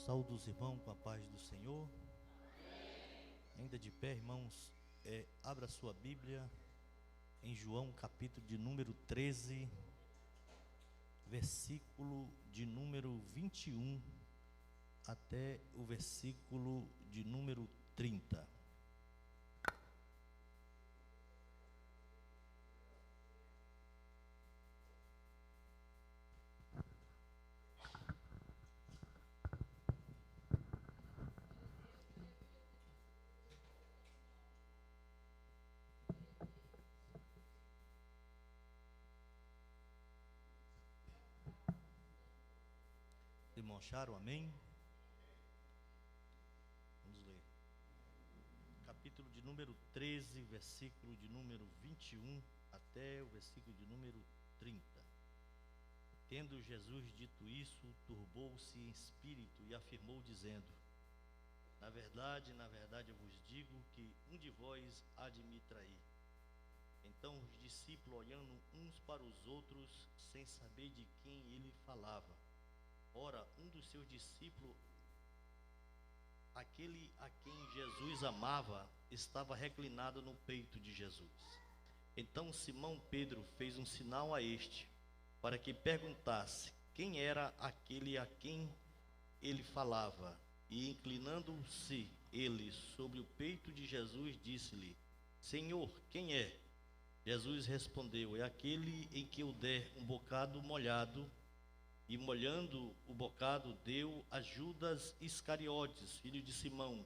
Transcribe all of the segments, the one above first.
Saúdo os irmãos com a paz do Senhor. Ainda de pé, irmãos, abra sua Bíblia em João, capítulo de número 13, versículo de número 21 até o versículo de número 30. Irmão acharam? Amém? Vamos ler. Capítulo de número 13, versículo de número 21 até o versículo de número 30. Tendo Jesus dito isso, turbou-se em espírito e afirmou, dizendo: na verdade, eu vos digo que um de vós há de me trair. Então os discípulos, olhando uns para os outros, sem saber de quem ele falava. Ora, um dos seus discípulos, aquele a quem Jesus amava, estava reclinado no peito de Jesus. Então Simão Pedro fez um sinal a este, para que perguntasse quem era aquele a quem ele falava. E inclinando-se ele sobre o peito de Jesus, disse-lhe: Senhor, quem é? Jesus respondeu: é aquele em que eu der um bocado molhado. E molhando o bocado, deu a Judas Iscariotes, filho de Simão.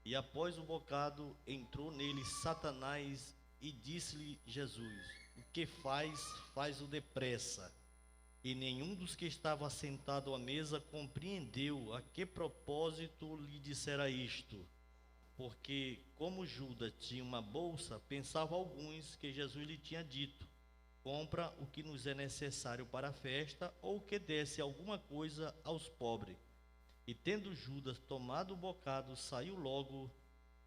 E após o bocado, entrou nele Satanás, e disse-lhe Jesus: o que faz-o depressa. E nenhum dos que estavam assentados à mesa compreendeu a que propósito lhe dissera isto. Porque, como Judas tinha uma bolsa, pensavam alguns que Jesus lhe tinha dito: compra o que nos é necessário para a festa, ou que desse alguma coisa aos pobres. E tendo Judas tomado o bocado, saiu logo,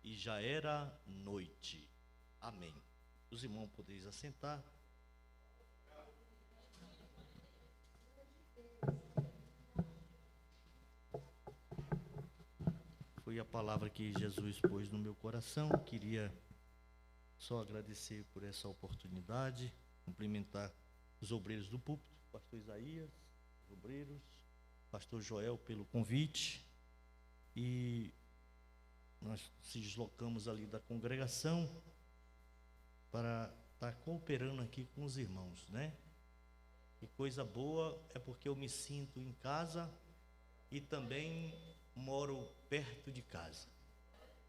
e já era noite. Amém. Os irmãos podeis assentar. Foi a palavra que Jesus pôs no meu coração. Queria só agradecer por essa oportunidade, cumprimentar os obreiros do púlpito, pastor Isaías, os obreiros, pastor Joel pelo convite. E nós se deslocamos ali da congregação para estar cooperando aqui com os irmãos, né? E coisa boa é porque eu me sinto em casa e também moro perto de casa.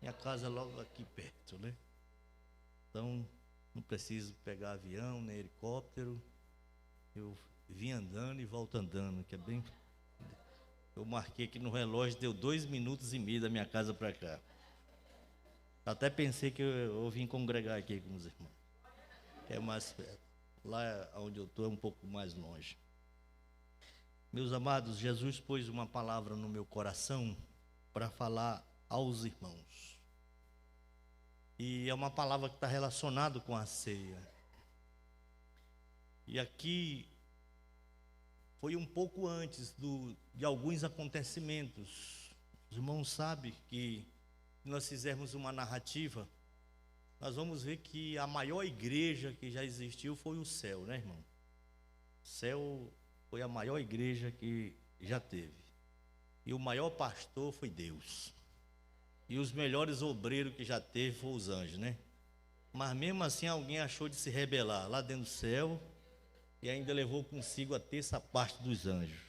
Minha casa é logo aqui perto, né? Então não preciso pegar avião, nem helicóptero. Eu vim andando e volto andando, que é bem... Eu marquei aqui no relógio, deu 2 minutos e meio da minha casa para cá. Até pensei que eu vim congregar aqui com os irmãos, que é mais perto. Lá onde eu estou é um pouco mais longe. Meus amados, Jesus pôs uma palavra no meu coração para falar aos irmãos. E é uma palavra que está relacionada com a ceia. E aqui foi um pouco antes de alguns acontecimentos. Os irmãos sabem que se nós fizermos uma narrativa, nós vamos ver que a maior igreja que já existiu foi o céu, né, irmão? O céu foi a maior igreja que já teve. E o maior pastor foi Deus. E os melhores obreiros que já teve foram os anjos, né? Mas mesmo assim alguém achou de se rebelar lá dentro do céu e ainda levou consigo a terça parte dos anjos,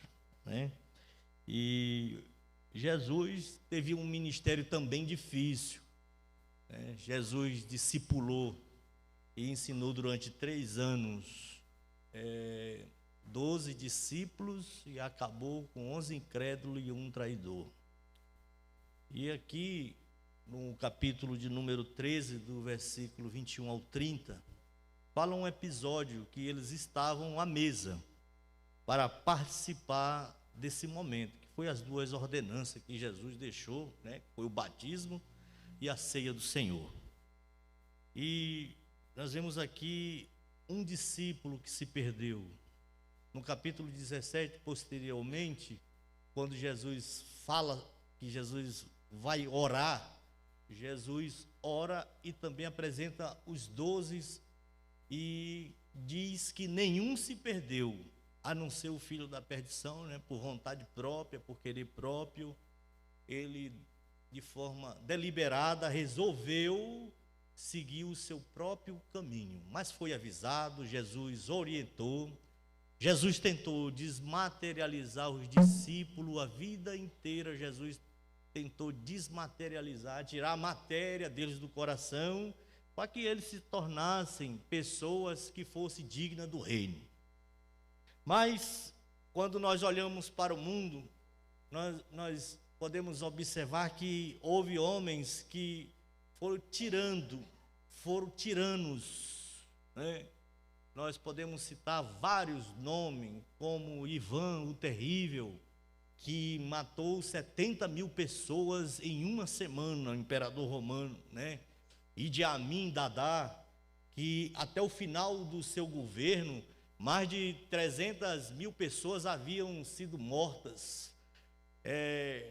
né? E Jesus teve um ministério também difícil, né? Jesus discipulou e ensinou durante 3 anos 12 discípulos e acabou com 11 incrédulos e 1 traidor. E aqui no capítulo de número 13, do versículo 21 ao 30, fala um episódio que eles estavam à mesa para participar desse momento, que foi as 2 ordenanças que Jesus deixou, né? Foi o batismo e a ceia do Senhor. E nós vemos aqui um discípulo que se perdeu. No capítulo 17, posteriormente, quando Jesus fala que Jesus vai orar, Jesus ora e também apresenta os 12 e diz que nenhum se perdeu, a não ser o filho da perdição, né, por vontade própria, por querer próprio. Ele, de forma deliberada, resolveu seguir o seu próprio caminho, mas foi avisado, Jesus orientou, Jesus tentou desmaterializar os discípulos a vida inteira. Jesus tentou desmaterializar, tirar a matéria deles do coração, para que eles se tornassem pessoas que fossem dignas do reino. Mas, quando nós olhamos para o mundo, nós podemos observar que houve homens que foram tiranos, né? Nós podemos citar vários nomes, como Ivan o Terrível, que matou 70 mil pessoas em uma semana, o imperador romano, né? Idi Amin Dada, que até o final do seu governo, mais de 300 mil pessoas haviam sido mortas.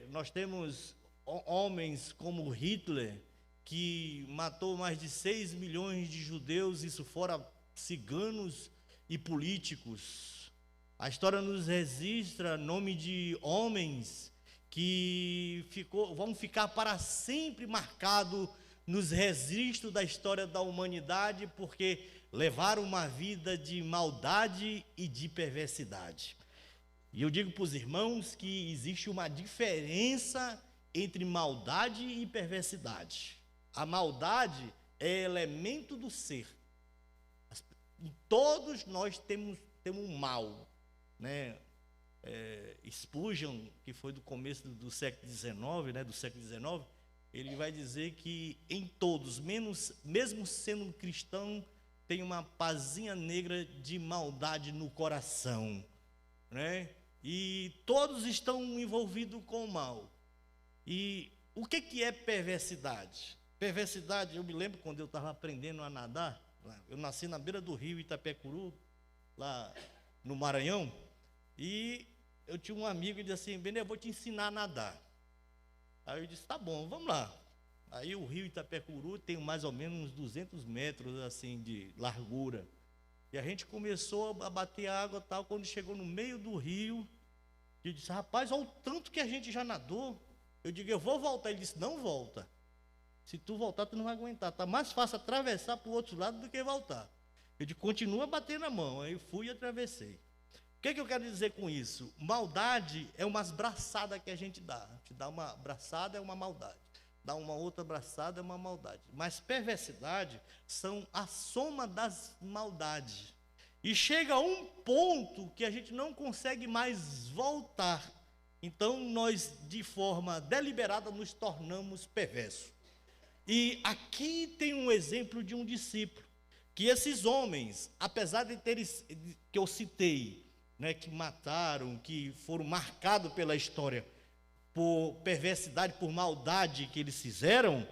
Nós temos homens como Hitler, que matou mais de 6 milhões de judeus, isso fora ciganos e políticos. A história nos registra nome de homens que vão ficar para sempre marcados nos registros da história da humanidade, porque levaram uma vida de maldade e de perversidade. E eu digo para os irmãos que existe uma diferença entre maldade e perversidade. A maldade é elemento do ser. Todos nós temos um mal, né? Spurgeon, que foi do começo do século XIX, né, ele vai dizer que em todos, mesmo sendo cristão, tem uma pazinha negra de maldade no coração, né? E todos estão envolvidos com o mal. E o que é perversidade? Perversidade, eu me lembro quando eu estava aprendendo a nadar, eu nasci na beira do rio Itapecuru, lá no Maranhão, e eu tinha um amigo que disse assim: Benê, eu vou te ensinar a nadar. Aí eu disse: tá bom, vamos lá. Aí o rio Itapecuru tem mais ou menos uns 200 metros assim de largura. E a gente começou a bater água e tal. Quando chegou no meio do rio, eu disse: rapaz, olha o tanto que a gente já nadou. Eu digo: eu vou voltar. Ele disse: não volta. Se tu voltar, tu não vai aguentar. Está mais fácil atravessar para o outro lado do que voltar. Eu digo: continua batendo a mão. Aí eu fui e atravessei. O que eu quero dizer com isso? Maldade é umas braçadas que a gente dá. Te dá uma braçada é uma maldade. Dá uma outra braçada é uma maldade. Mas perversidade são a soma das maldades. E chega a um ponto que a gente não consegue mais voltar. Então nós, de forma deliberada, nos tornamos perversos. E aqui tem um exemplo de um discípulo, que esses homens, apesar de terem, que eu citei, né, que mataram, que foram marcados pela história por perversidade, por maldade que eles fizeram,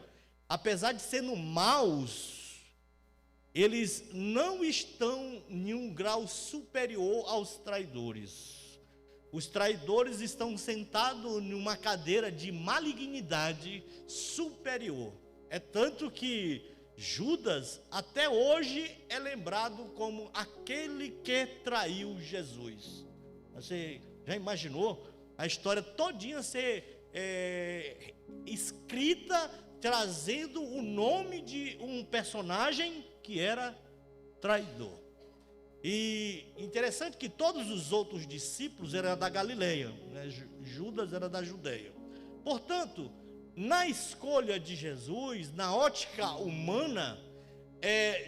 apesar de sendo maus, eles não estão em um grau superior aos traidores. Os traidores estão sentados numa cadeira de malignidade superior. É tanto que Judas, até hoje, é lembrado como aquele que traiu Jesus. Você já imaginou a história todinha ser escrita, trazendo o nome de um personagem que era traidor? E interessante que todos os outros discípulos eram da Galileia, né? Judas era da Judeia. Portanto, na escolha de Jesus, na ótica humana,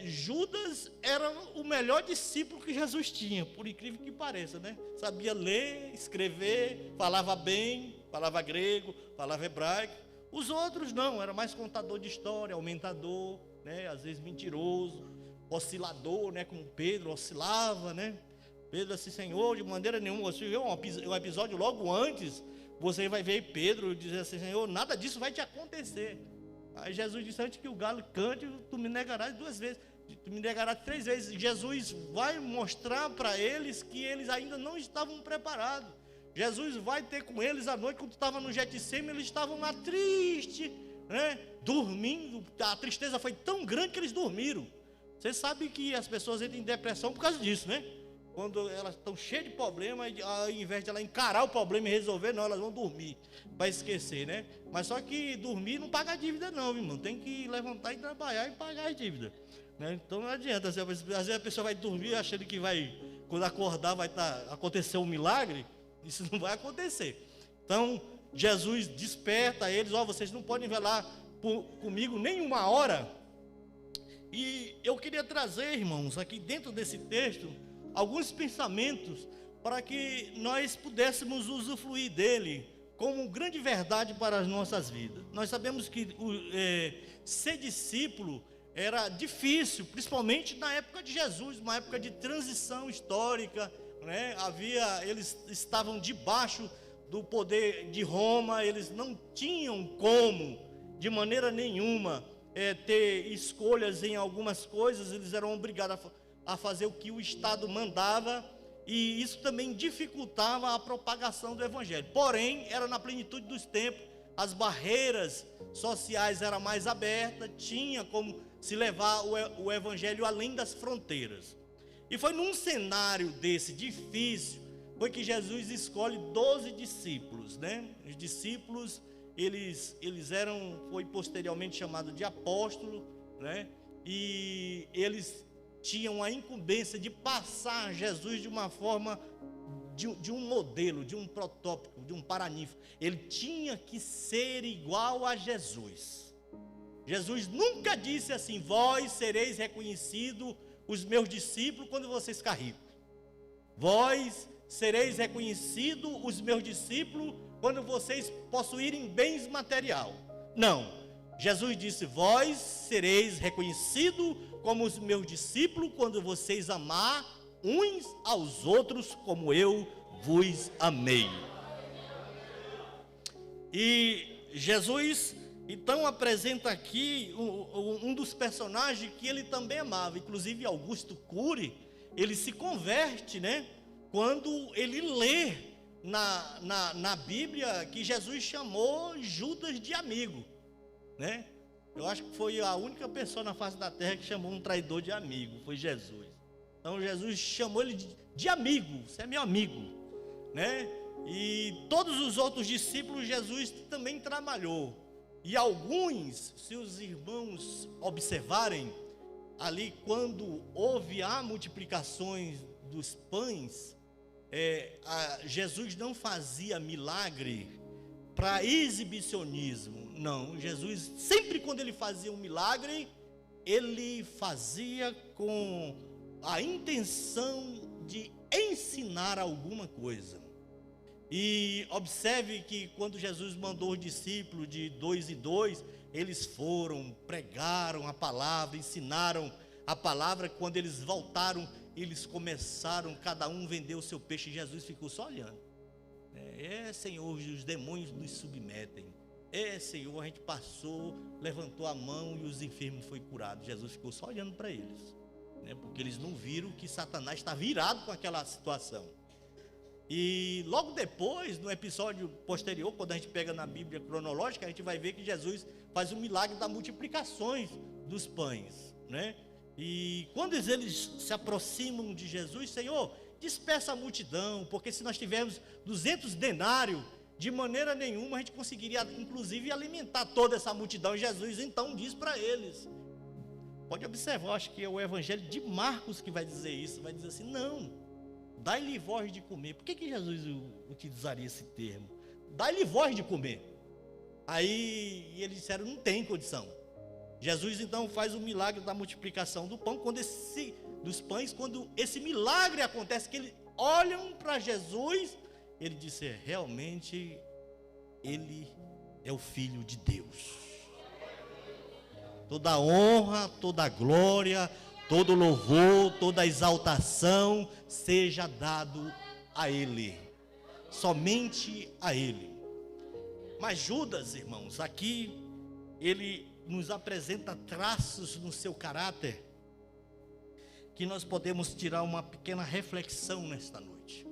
Judas era o melhor discípulo que Jesus tinha, por incrível que pareça, né? Sabia ler, escrever, falava bem, falava grego, falava hebraico. Os outros não, era mais contador de história, aumentador, né? Às vezes mentiroso, oscilador, né? Como Pedro oscilava, né? Pedro assim: Senhor, de maneira nenhuma. Você viu um episódio logo antes, você vai ver Pedro dizer assim: Senhor, nada disso vai te acontecer. Aí Jesus disse: antes que o galo cante, tu me negarás 2 vezes, tu me negarás 3 vezes. Jesus vai mostrar para eles que eles ainda não estavam preparados. Jesus vai ter com eles à noite. Quando estava no Getsemane, eles estavam lá tristes, né? Dormindo. A tristeza foi tão grande que eles dormiram. Você sabe que as pessoas entram em depressão por causa disso, né? Quando elas estão cheias de problema, ao invés de ela encarar o problema e resolver, não, elas vão dormir para esquecer, né? Mas só que dormir não paga a dívida não, irmão. Tem que levantar e trabalhar e pagar as dívidas, né? Então não adianta. Às vezes a pessoa vai dormir achando que vai, quando acordar vai acontecer um milagre. Isso não vai acontecer. Então Jesus desperta eles: ó, vocês não podem velar comigo nem uma hora. E eu queria trazer, irmãos, aqui dentro desse texto, alguns pensamentos para que nós pudéssemos usufruir dele como grande verdade para as nossas vidas. Nós sabemos que ser discípulo era difícil, principalmente na época de Jesus, uma época de transição histórica, né? Eles estavam debaixo do poder de Roma, eles não tinham como, de maneira nenhuma, ter escolhas em algumas coisas, eles eram obrigados a fazer o que o Estado mandava, e isso também dificultava a propagação do Evangelho. Porém, era na plenitude dos tempos, as barreiras sociais eram mais abertas, tinha como se levar o Evangelho além das fronteiras. E foi num cenário desse difícil, foi que Jesus escolhe 12 discípulos, né? Os discípulos, eles foi posteriormente chamado de apóstolo, né? E eles tinham a incumbência de passar Jesus de uma forma, de um modelo, de um protótipo, de um paraninfo. Ele tinha que ser igual a Jesus. Jesus nunca disse assim: vós sereis reconhecidos, os meus discípulos, quando vocês ficar ricos. Vós sereis reconhecidos, os meus discípulos, quando vocês possuírem bens material. Não. Jesus disse: vós sereis reconhecidos como os meus discípulos, quando vocês amar uns aos outros como eu vos amei. E Jesus então apresenta aqui um dos personagens que ele também amava. Inclusive Augusto Cury, ele se converte, né? Quando ele lê na Bíblia que Jesus chamou Judas de amigo, né? Eu acho que foi a única pessoa na face da terra que chamou um traidor de amigo, foi Jesus. Então Jesus chamou ele de amigo: você é meu amigo, né? E todos os outros discípulos Jesus também trabalhou. E alguns, se os irmãos observarem, ali quando houve a multiplicações dos pães, Jesus não fazia milagre para exibicionismo. Não, Jesus, sempre quando ele fazia um milagre, ele fazia com a intenção de ensinar alguma coisa. E observe que quando Jesus mandou os discípulos de 2 em 2, eles foram, pregaram a palavra, ensinaram a palavra. Quando eles voltaram, eles começaram, cada um vendeu o seu peixe, e Jesus ficou só olhando. Senhor, os demônios nos submetem. Senhor, a gente passou, levantou a mão e os enfermos foram curados. Jesus ficou só olhando para eles, né? Porque eles não viram que Satanás está virado com aquela situação. E logo depois, no episódio posterior, quando a gente pega na Bíblia cronológica, a gente vai ver que Jesus faz o milagre das multiplicações dos pães, né? E quando eles se aproximam de Jesus: Senhor, dispersa a multidão, porque se nós tivermos 200 denários, de maneira nenhuma a gente conseguiria, inclusive, alimentar toda essa multidão. E Jesus então diz para eles, pode observar, acho que é o Evangelho de Marcos que vai dizer isso, vai dizer assim: não, dai-lhe voz de comer. Por que Jesus utilizaria esse termo? Dai-lhe voz de comer. Aí eles disseram: não tem condição. Jesus então faz o milagre da multiplicação do pão, dos pães. Quando esse milagre acontece, que eles olham para Jesus, ele disse: realmente ele é o Filho de Deus. Toda a honra, toda a glória, todo louvor, toda a exaltação seja dado a ele, somente a ele. Mas Judas, irmãos, aqui ele nos apresenta traços no seu caráter que nós podemos tirar uma pequena reflexão nesta noite.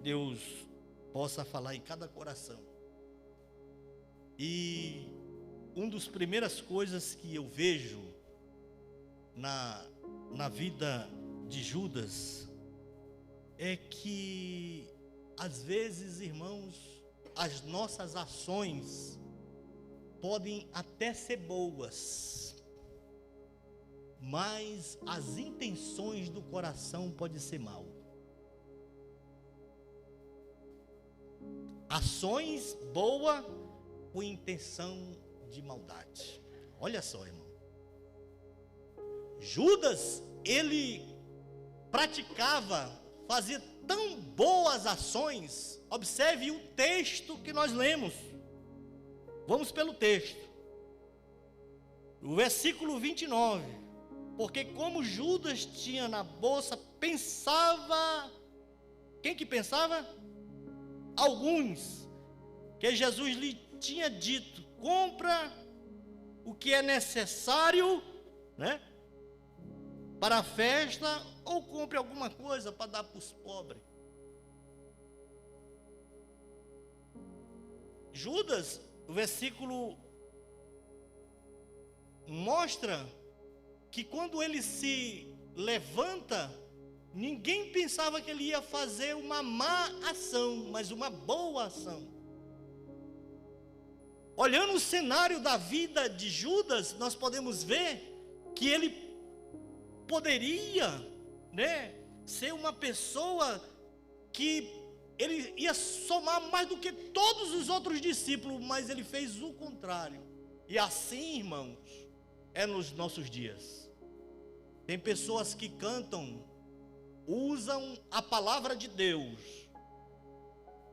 Deus possa falar em cada coração. E uma das primeiras coisas que eu vejo na vida de Judas é que, às vezes, irmãos, as nossas ações podem até ser boas, mas as intenções do coração podem ser mal. Ações boas com intenção de maldade. Olha só, irmão. Judas, ele fazia tão boas ações. Observe o texto que nós lemos. Vamos pelo texto. O versículo 29. Porque como Judas tinha na bolsa, pensava... Quem que pensava? Alguns. Que Jesus lhe tinha dito: compra o que é necessário, né, para a festa, ou compre alguma coisa para dar para os pobres. Judas, o versículo mostra que quando ele se levanta, ninguém pensava que ele ia fazer uma má ação, mas uma boa ação. Olhando o cenário da vida de Judas, nós podemos ver que ele poderia, né, ser uma pessoa que ele ia somar mais do que todos os outros discípulos, mas ele fez o contrário. E assim, irmãos, é nos nossos dias. Tem pessoas que cantam, usam a palavra de Deus,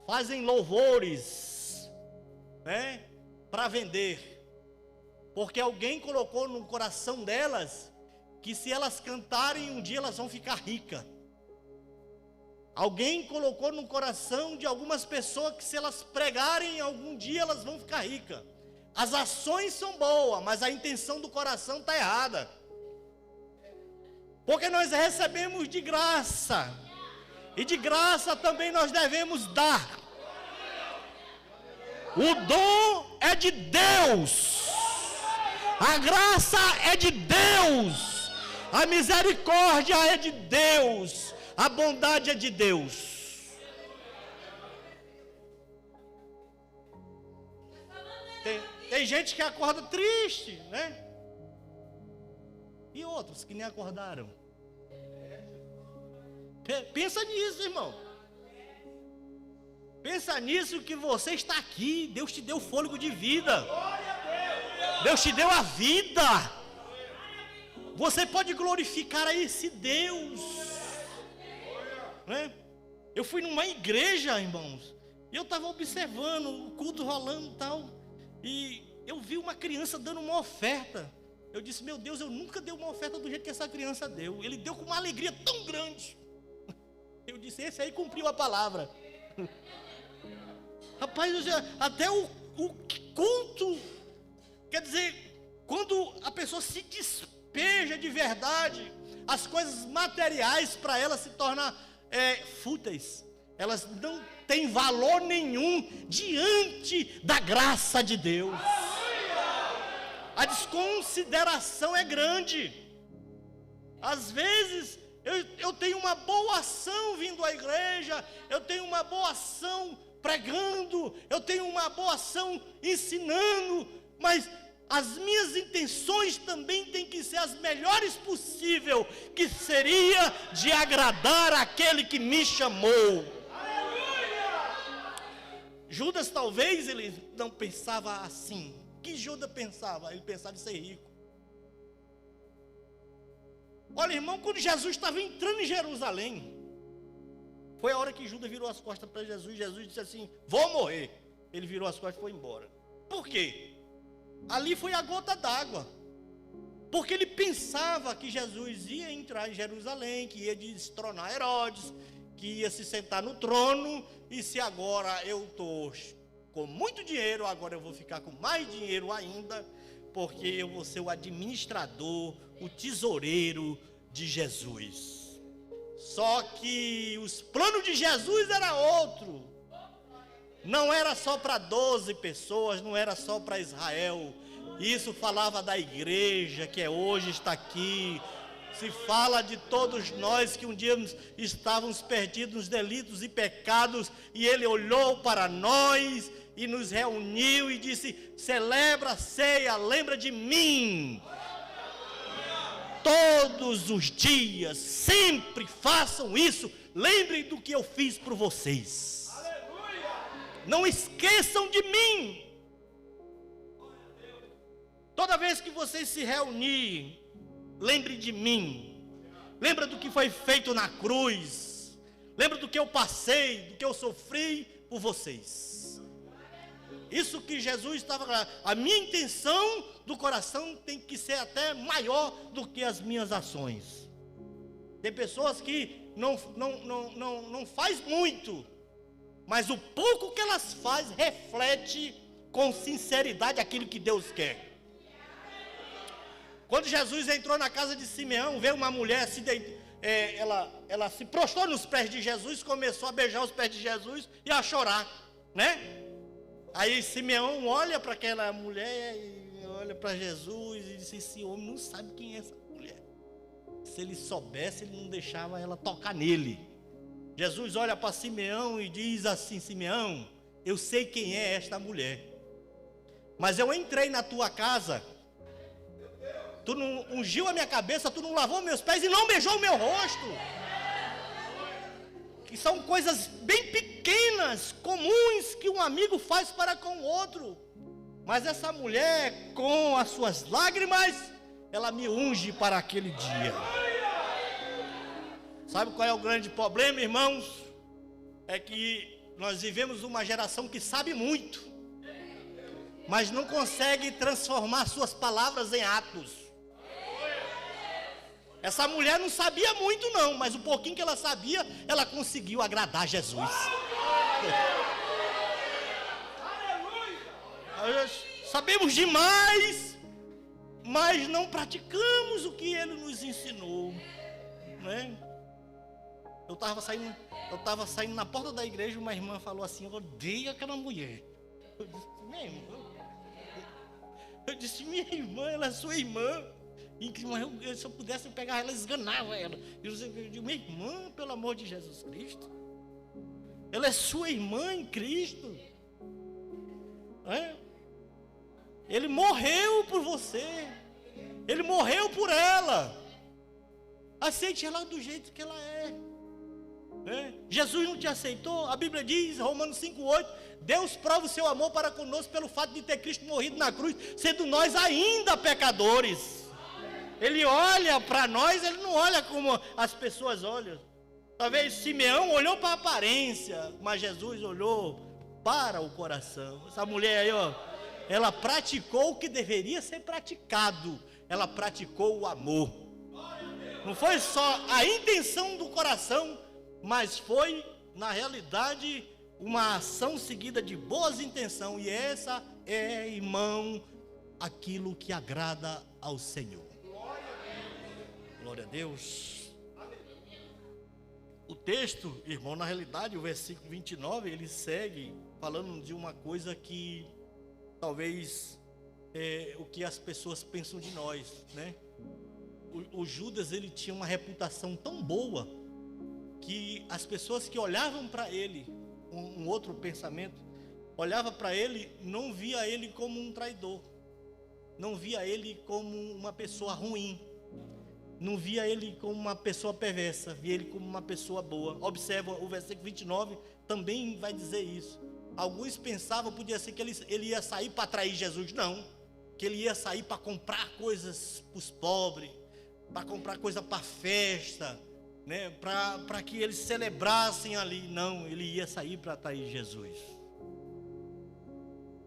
fazem louvores, né, para vender, porque alguém colocou no coração delas que se elas cantarem um dia elas vão ficar ricas. Alguém colocou no coração de algumas pessoas que se elas pregarem algum dia elas vão ficar ricas. As ações são boas, mas a intenção do coração está errada. Porque nós recebemos de graça, e de graça também nós devemos dar. O dom é de Deus, a graça é de Deus, a misericórdia é de Deus, a bondade é de Deus. Tem gente que acorda triste, né? E outros que nem acordaram. Pensa nisso, irmão. Pensa nisso, que você está aqui. Deus te deu fôlego de vida. Deus te deu a vida. Você pode glorificar a esse Deus, né? Eu fui numa igreja, irmãos, e eu estava observando o culto rolando e tal, e eu vi uma criança dando uma oferta. Eu disse: meu Deus, eu nunca dei uma oferta do jeito que essa criança deu. Ele deu com uma alegria tão grande. Eu disse: esse aí cumpriu a palavra. Rapaz, até o culto, quer dizer, quando a pessoa se despeja de verdade, as coisas materiais para ela se tornam fúteis. Elas não têm valor nenhum diante da graça de Deus. A desconsideração é grande. Às vezes eu tenho uma boa ação vindo à igreja, eu tenho uma boa ação pregando, eu tenho uma boa ação ensinando, mas as minhas intenções também têm que ser as melhores possível, que seria de agradar aquele que me chamou. Judas, talvez ele não pensava assim. O que Judas pensava? Ele pensava em ser rico. Olha, irmão, quando Jesus estava entrando em Jerusalém, foi a hora que Judas virou as costas para Jesus. Jesus disse assim: vou morrer. Ele virou as costas e foi embora. Por quê? Ali foi a gota d'água. Porque ele pensava que Jesus ia entrar em Jerusalém, que ia destronar Herodes, que ia se sentar no trono. E se agora eu estou com muito dinheiro, agora eu vou ficar com mais dinheiro ainda, porque eu vou ser o administrador, o tesoureiro de Jesus. Só que os planos de Jesus era outro. Não era só para 12 pessoas, não era só para Israel. Isso falava da igreja que hoje está aqui. Se fala de todos nós que um dia estávamos perdidos nos delitos e pecados, e Ele olhou para nós e nos reuniu e disse: celebra a ceia, lembra de mim. Todos os dias, sempre façam isso, lembrem do que eu fiz por vocês. Não esqueçam de mim. Toda vez que vocês se reunirem, lembre de mim. Lembra do que foi feito na cruz. Lembra do que eu passei, do que eu sofri por vocês. Isso que Jesus estava... A minha intenção do coração tem que ser até maior do que as minhas ações. Tem pessoas que não faz muito, mas o pouco que elas fazem reflete com sinceridade aquilo que Deus quer. Quando Jesus entrou na casa de Simeão, veio uma mulher, ela se prostrou nos pés de Jesus, começou a beijar os pés de Jesus e a chorar, né? Aí Simeão olha para aquela mulher, e olha para Jesus e diz: esse homem não sabe quem é essa mulher. Se ele soubesse, ele não deixava ela tocar nele. Jesus olha para Simeão e diz assim: Simeão, eu sei quem é esta mulher, mas eu entrei na tua casa, tu não ungiu a minha cabeça, tu não lavou meus pés e não beijou o meu rosto. Que são coisas bem pequenas, comuns, que um amigo faz para com o outro. Mas essa mulher, com as suas lágrimas, ela me unge para aquele dia. Sabe qual é o grande problema, irmãos? É que nós vivemos uma geração que sabe muito, mas não consegue transformar suas palavras em atos. Essa mulher não sabia muito não, mas o pouquinho que ela sabia, ela conseguiu agradar Jesus. Sabemos demais, mas não praticamos o que Ele nos ensinou, né? Eu estava saindo na porta da igreja, uma irmã falou assim: eu odeio aquela mulher. Eu disse: minha irmã, ela é sua irmã. Se eu pudesse pegar ela, esganava ela. Eu digo: minha irmã, pelo amor de Jesus Cristo, ela é sua irmã em Cristo. Ele morreu por você. Ele morreu por ela. Aceite ela do jeito que ela é. Jesus não te aceitou? A Bíblia diz, Romanos 5,8: Deus prova o seu amor para conosco pelo fato de ter Cristo morrido na cruz, sendo nós ainda pecadores. Ele olha para nós, ele não olha como as pessoas olham. Talvez Simeão olhou para a aparência, mas Jesus olhou para o coração. Essa mulher aí, ela praticou o que deveria ser praticado. Ela praticou o amor. Não foi só a intenção do coração, mas foi, na realidade, uma ação seguida de boas intenções. E essa é, irmão, aquilo que agrada ao Senhor. Glória a Deus. O texto, irmão, na realidade, o versículo 29, ele segue falando de uma coisa que talvez é o que as pessoas pensam de nós, né? O Judas, ele tinha uma reputação tão boa que as pessoas que olhavam para ele, um outro pensamento, olhava para ele, não via ele como um traidor, não via ele como uma pessoa ruim, não via ele como uma pessoa perversa, via ele como uma pessoa boa. Observa, o versículo 29 também vai dizer isso. Alguns pensavam, podia ser que ele ia sair para atrair Jesus. Não, que ele ia sair para comprar coisas para os pobres, para comprar coisa para festa, né? Para que eles celebrassem ali. Não, ele ia sair para atrair Jesus.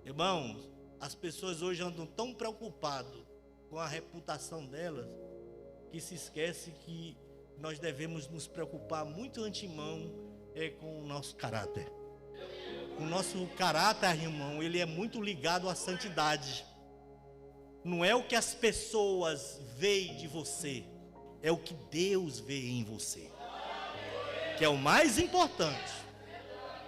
Irmãos, as pessoas hoje andam tão preocupadas com a reputação delas, que se esquece que nós devemos nos preocupar muito antemão com o nosso caráter. O nosso caráter, irmão, ele é muito ligado à santidade. Não é o que as pessoas veem de você, é o que Deus vê em você, que é o mais importante.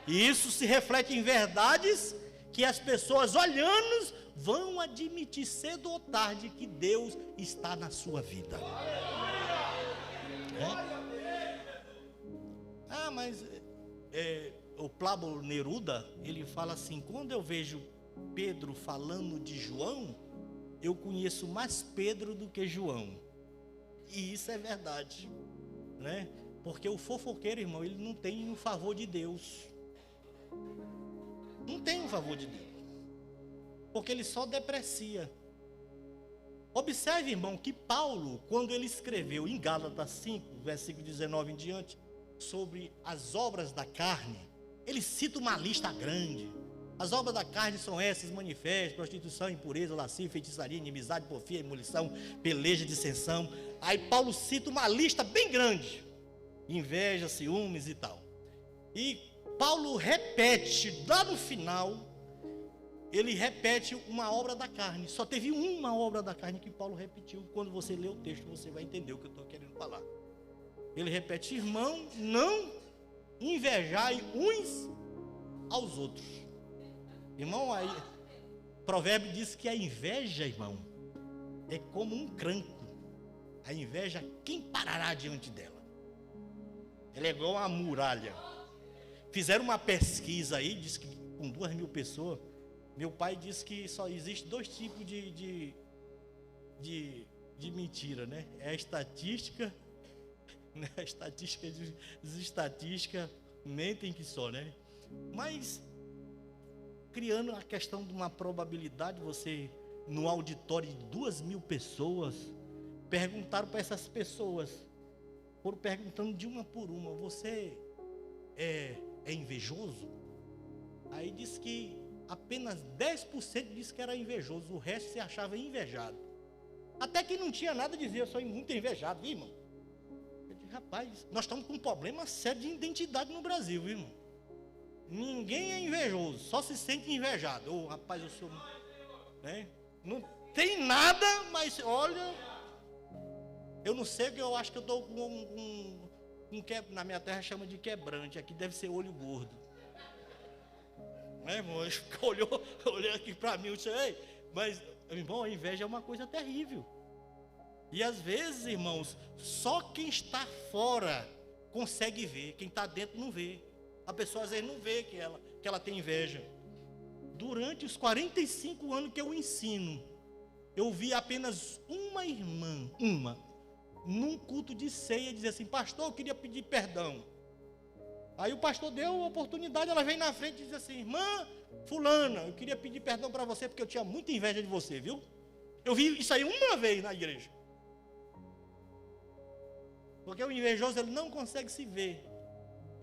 E isso se reflete em verdades que as pessoas olhando vão admitir cedo ou tarde que Deus está na sua vida. Mas o Pablo Neruda, ele fala assim: quando eu vejo Pedro falando de João, eu conheço mais Pedro do que João. E isso é verdade, né? Porque o fofoqueiro, irmão, ele não tem o favor de Deus. Não tem o favor de Deus. Porque ele só deprecia. Observe, irmão, que Paulo, quando ele escreveu em Gálatas 5, versículo 19 em diante, sobre as obras da carne, ele cita uma lista grande. As obras da carne são essas: manifestos, prostituição, impureza, lascívia, feitiçaria, inimizade, porfia, emolição, peleja, dissensão. Aí Paulo cita uma lista bem grande: inveja, ciúmes e tal. E Paulo repete, lá no final, ele repete uma obra da carne. Só teve uma obra da carne que Paulo repetiu. Quando você lê o texto, você vai entender o que eu estou querendo falar. Ele repete: irmão, não invejai uns aos outros. Irmão, aí, provérbio diz que a inveja, irmão, é como um cranco. A inveja, quem parará diante dela? Ela é igual a muralha. Fizeram uma pesquisa aí, diz que com 2.000 pessoas, meu pai disse que só existe 2 tipos de mentira, né? É a estatística, né? A estatística, as estatísticas mentem que só, né? Mas criando a questão de uma probabilidade, você, no auditório de 2.000 pessoas, perguntaram para essas pessoas, foram perguntando de uma por uma: você é invejoso? Aí disse que apenas 10% disse que era invejoso, o resto se achava invejado. Até que não tinha nada, dizia: eu sou muito invejado, viu, irmão? Eu disse: rapaz, nós estamos com um problema sério de identidade no Brasil, viu, irmão? Ninguém é invejoso, só se sente invejado. Ô, rapaz, eu sou, né? Não tem nada, mas olha, eu não sei, que eu acho que eu estou com na minha terra chama de quebrante, aqui deve ser olho gordo. Né, irmão? Ele olhou aqui para mim e disse: ei, mas, irmão, a inveja é uma coisa terrível. E às vezes, irmãos, só quem está fora consegue ver, quem está dentro não vê. A pessoa às vezes não vê que ela tem inveja. Durante os 45 anos que eu ensino, eu vi apenas uma irmã, num culto de ceia, dizer assim: pastor, eu queria pedir perdão. Aí o pastor deu a oportunidade, ela veio na frente e disse assim: irmã fulana, eu queria pedir perdão para você porque eu tinha muita inveja de você, viu? Eu vi isso aí uma vez na igreja. Porque o invejoso, ele não consegue se ver.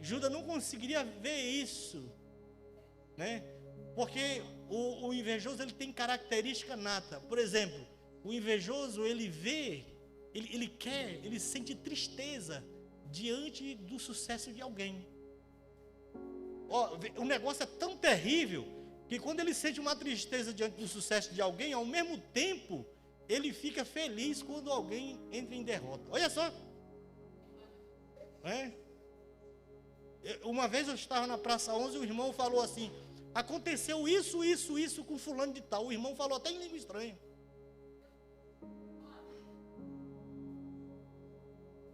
Judas não conseguiria ver isso, né? Porque o invejoso, ele tem característica nata. Por exemplo, o invejoso, ele vê, ele sente tristeza diante do sucesso de alguém. O negócio é tão terrível que quando ele sente uma tristeza diante do sucesso de alguém, ao mesmo tempo ele fica feliz quando alguém entra em derrota. Olha só, uma vez eu estava na Praça 11 e o irmão falou assim: aconteceu isso com fulano de tal. O irmão falou até em língua estranha.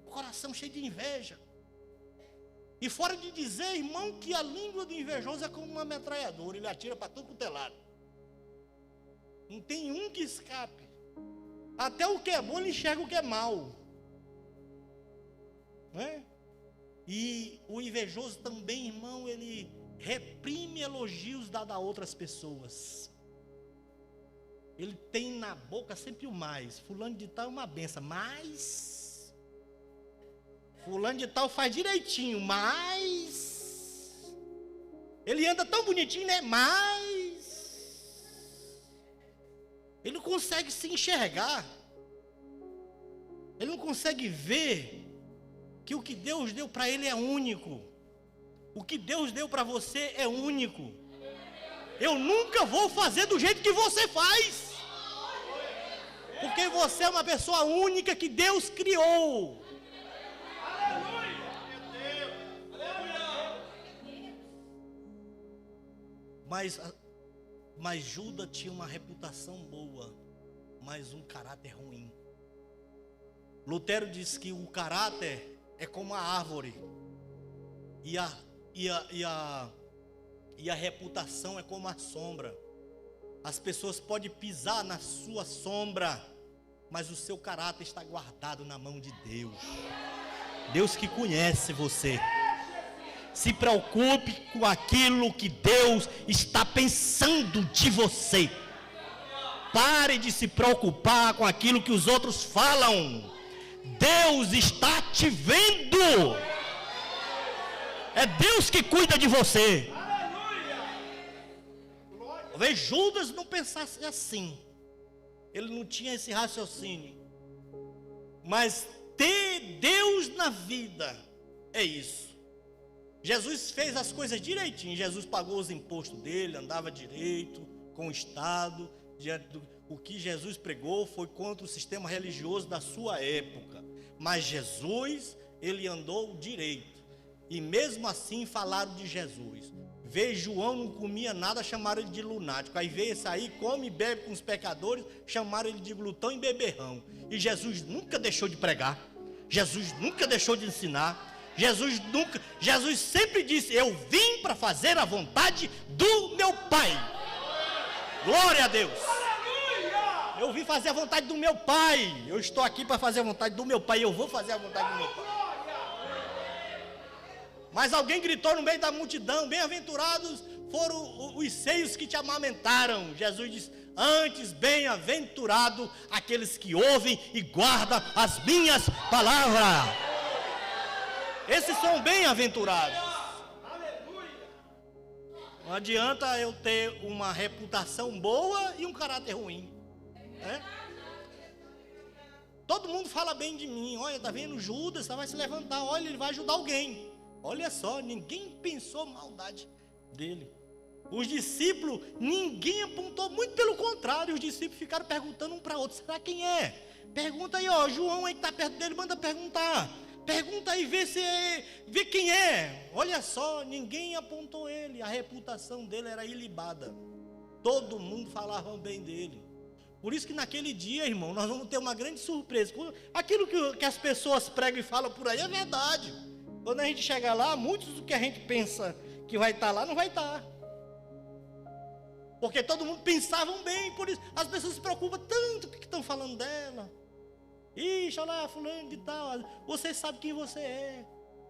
O coração cheio de inveja. E fora de dizer, irmão, que a língua do invejoso é como uma metralhadora, ele atira para tudo quanto é lado. Não tem um que escape. Até o que é bom ele enxerga o que é mal. Não é? E o invejoso também, irmão, ele reprime elogios dados a outras pessoas. Ele tem na boca sempre o mais. Fulano de tal é uma benção, mas fulano de tal faz direitinho, mas ele anda tão bonitinho, né? Mas ele não consegue se enxergar. Ele não consegue ver que o que Deus deu para ele é único. O que Deus deu para você é único. Eu nunca vou fazer do jeito que você faz, porque você é uma pessoa única que Deus criou. Mas Judas tinha uma reputação boa, mas um caráter ruim. Lutero diz que o caráter é como a árvore, e a reputação é como a sombra. As pessoas podem pisar na sua sombra, mas o seu caráter está guardado na mão de Deus. Deus que conhece você. Se preocupe com aquilo que Deus está pensando de você. Pare de se preocupar com aquilo que os outros falam. Deus está te vendo. É Deus que cuida de você. Talvez Judas não pensasse assim. Ele não tinha esse raciocínio. Mas ter Deus na vida é isso. Jesus fez as coisas direitinho. Jesus pagou os impostos dele, andava direito com o Estado. O que Jesus pregou foi contra o sistema religioso da sua época. Mas Jesus, ele andou direito. E mesmo assim falaram de Jesus. Veio João, não comia nada, chamaram ele de lunático. Aí veio esse aí, come e bebe com os pecadores, chamaram ele de glutão e beberrão. E Jesus nunca deixou de pregar. Jesus nunca deixou de ensinar. Jesus sempre disse: eu vim para fazer a vontade do meu Pai. Glória a Deus. Eu vim fazer a vontade do meu Pai. Eu estou aqui para fazer a vontade do meu Pai. Eu vou fazer a vontade do meu Pai. Mas alguém gritou no meio da multidão: bem-aventurados foram os seios que te amamentaram. Jesus diz: antes, bem-aventurado aqueles que ouvem e guardam as minhas palavras. Esses são bem-aventurados. Não adianta eu ter uma reputação boa e um caráter ruim. Todo mundo fala bem de mim. Olha, tá vendo Judas, vai se levantar. Olha, ele vai ajudar alguém. Olha só, ninguém pensou maldade dele. Os discípulos, ninguém apontou, muito pelo contrário. Os discípulos ficaram perguntando um para outro: será quem é? Pergunta aí, ó, João aí que está perto dele, manda perguntar. Pergunta aí, vê quem é. Olha só, ninguém apontou ele. A reputação dele era ilibada. Todo mundo falava bem dele. Por isso que naquele dia, irmão, nós vamos ter uma grande surpresa. Aquilo que as pessoas pregam e falam por aí é verdade. Quando a gente chegar lá, muitos do que a gente pensa que vai estar lá, não vai estar. Porque todo mundo pensavam bem, por isso as pessoas se preocupam tanto com o que estão falando dela. Ixi, olha lá, fulano de tal. Você sabe quem você é,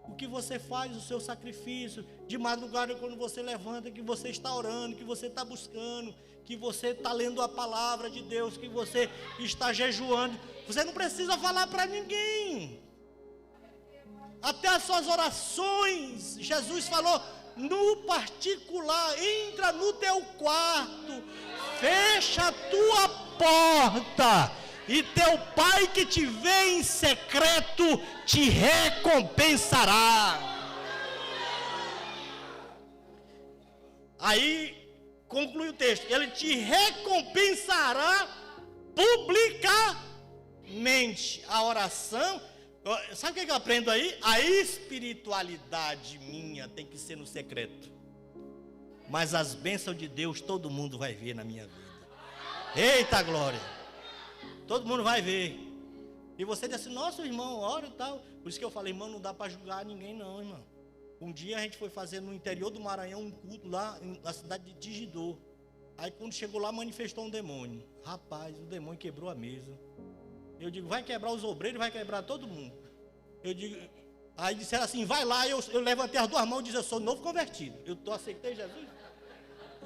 o que você faz, o seu sacrifício, de madrugada quando você levanta, que você está orando, que você está buscando, que você está lendo a palavra de Deus, que você está jejuando. Você não precisa falar para ninguém. Até as suas orações, Jesus falou no particular: entra no teu quarto, fecha a tua porta, e teu Pai que te vê em secreto te recompensará. Aí conclui o texto: ele te recompensará publicamente. A oração, sabe o que eu aprendo aí? A espiritualidade minha tem que ser no secreto, mas as bênçãos de Deus todo mundo vai ver na minha vida. Eita glória! Todo mundo vai ver. E você diz assim: nossa, irmão, ora e tal. Por isso que eu falei: irmão, não dá para julgar ninguém não, irmão. Um dia a gente foi fazer no interior do Maranhão um culto lá na cidade de Tigidor. Aí quando chegou lá, manifestou um demônio. Rapaz, o demônio quebrou a mesa. Eu digo: vai quebrar os obreiros, vai quebrar todo mundo. Eu digo, aí disseram assim: vai lá. Eu levantei as duas mãos e disse: eu sou novo convertido. Eu aceitei Jesus.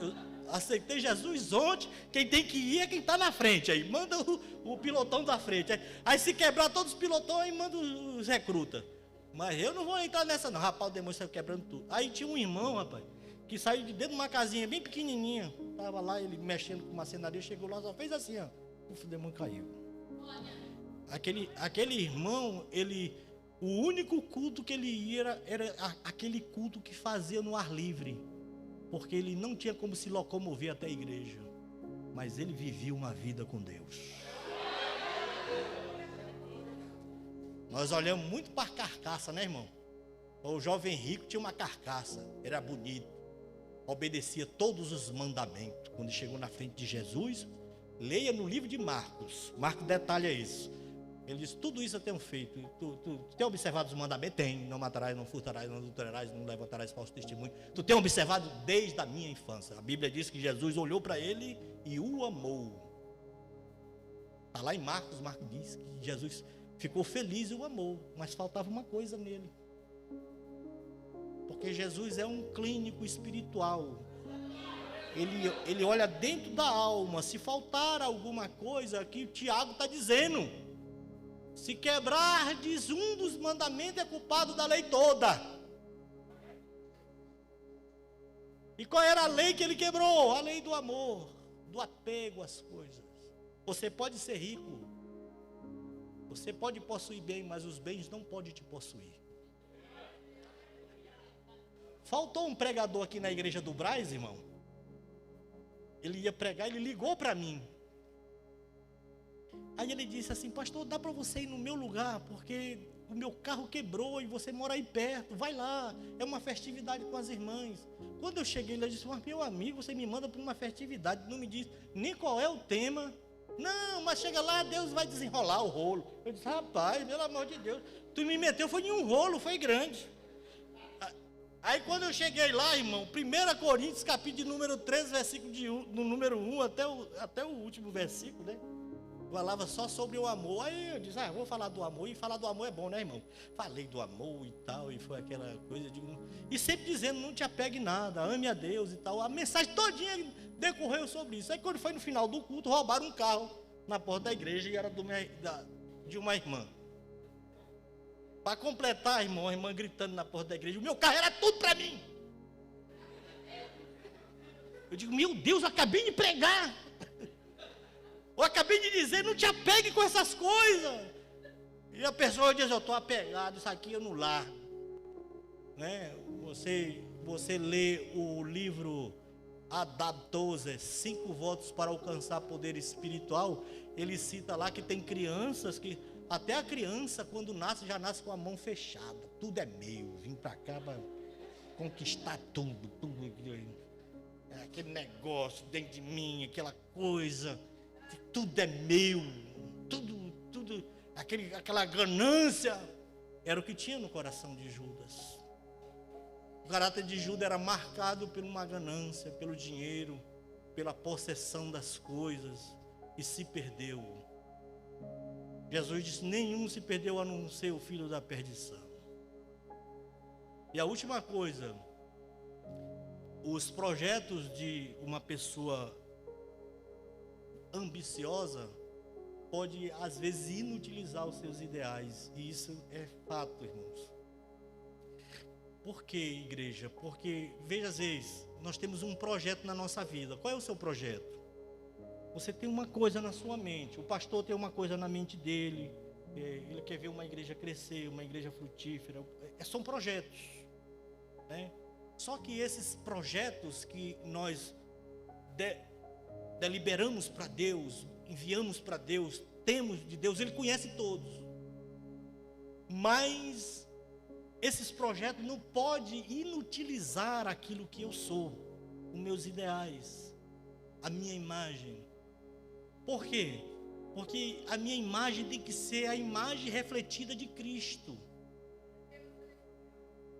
Eu aceitei Jesus ontem. Quem tem que ir é quem está na frente. Aí manda o pilotão da frente. Aí se quebrar todos os pilotões, aí manda os recrutas. Mas eu não vou entrar nessa não. Rapaz, o demônio saiu quebrando tudo. Aí tinha um irmão, rapaz, que saiu de dentro de uma casinha bem pequenininha. Estava lá, ele mexendo com uma cenaria. Chegou lá, só fez assim, ó. O demônio caiu. Aquele irmão, o único culto que ele ia era aquele culto que fazia no ar livre. Porque ele não tinha como se locomover até a igreja. Mas ele vivia uma vida com Deus. Nós olhamos muito para a carcaça, né, irmão? O jovem rico tinha uma carcaça, era bonito. obedecia todos os mandamentos. Quando chegou na frente de Jesus, leia no livro de Marcos. Marcos detalha isso. Ele diz, tudo isso eu tenho feito. Tu tem observado os mandamentos? Tem. Não matarás, não furtarás, não adulterarás, não levantarás falso testemunho. Tu tem observado desde a minha infância. A Bíblia diz que Jesus olhou para ele e o amou. Está lá em Marcos. Marcos diz que Jesus ficou feliz e o amou. Mas faltava uma coisa nele. Porque Jesus é um clínico espiritual. Ele olha dentro da alma. Se faltar alguma coisa, que Tiago está dizendo, se quebrardes um dos mandamentos, é culpado da lei toda. E qual era a lei que ele quebrou? A lei do amor, do apego às coisas. Você pode ser rico, você pode possuir bem, mas os bens não podem te possuir. Faltou um pregador aqui na igreja do Braz, irmão. Ele ia pregar, ele ligou para mim. Aí ele disse assim, pastor, dá para você ir no meu lugar, porque o meu carro quebrou e você mora aí perto, vai lá, é uma festividade com as irmãs. Quando eu cheguei, ele disse, mas meu amigo, você me manda para uma festividade, não me diz nem qual é o tema. Não, mas chega lá, Deus vai desenrolar o rolo. Eu disse, rapaz, pelo amor de Deus, tu me meteu, foi em um rolo, foi grande. Aí quando eu cheguei lá, irmão, 1 Coríntios, capítulo de número 13, versículo do número 1 até o último versículo, né? Falava só sobre o amor. Aí eu disse, vou falar do amor. E falar do amor é bom, né, irmão? Falei do amor e tal. E foi aquela coisa de... E sempre dizendo, não te apegue em nada. Ame a Deus e tal. A mensagem todinha decorreu sobre isso. Aí quando foi no final do culto, roubaram um carro na porta da igreja. E era de uma irmã. Para completar, irmão, a irmã gritando na porta da igreja. O meu carro era tudo para mim. Eu digo, meu Deus, eu acabei de pregar. Eu acabei de dizer, não te apegue com essas coisas. E a pessoa diz, eu estou apegado, isso aqui eu não largo. Né? Você lê o livro Adab Tozer, 5 votos para alcançar poder espiritual. Ele cita lá que tem crianças que, até a criança quando nasce, já nasce com a mão fechada. Tudo é meu, vim para cá para conquistar tudo. Aquele negócio dentro de mim, aquela coisa... Tudo é meu, tudo, aquela ganância, era o que tinha no coração de Judas. O caráter de Judas era marcado por uma ganância, pelo dinheiro, pela possessão das coisas, e se perdeu. Jesus disse, nenhum se perdeu a não ser o filho da perdição. E a última coisa, os projetos de uma pessoa ambiciosa pode às vezes inutilizar os seus ideais, e isso é fato, irmãos. Por que, igreja? Porque veja, às vezes nós temos um projeto na nossa vida. Qual é o seu projeto? Você tem uma coisa na sua mente, o pastor tem uma coisa na mente dele, ele quer ver uma igreja crescer, uma igreja frutífera. São projetos, né? Só que esses projetos que nós deliberamos para Deus, enviamos para Deus, temos de Deus, Ele conhece todos. Mas esses projetos não podem inutilizar aquilo que eu sou, os meus ideais, a minha imagem. Por quê? Porque a minha imagem tem que ser a imagem refletida de Cristo.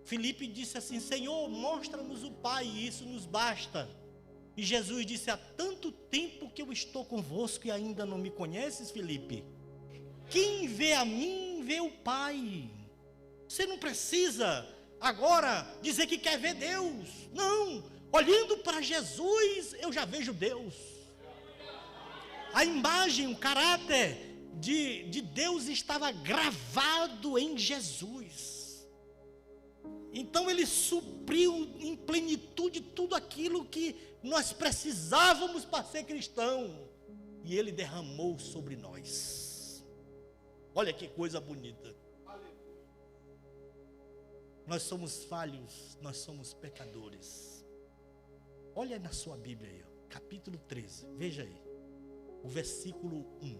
Filipe disse assim, Senhor, mostra-nos o Pai, e isso nos basta. E Jesus disse, há tanto tempo que eu estou convosco e ainda não me conheces, Filipe? Quem vê a mim, vê o Pai. Você não precisa agora dizer que quer ver Deus. Não, olhando para Jesus, eu já vejo Deus. A imagem, o caráter de Deus estava gravado em Jesus. Então ele supriu em plenitude tudo aquilo que nós precisávamos para ser cristão. E ele derramou sobre nós. Olha que coisa bonita. Nós somos falhos, nós somos pecadores. Olha na sua Bíblia aí, capítulo 13, veja aí, o versículo 1.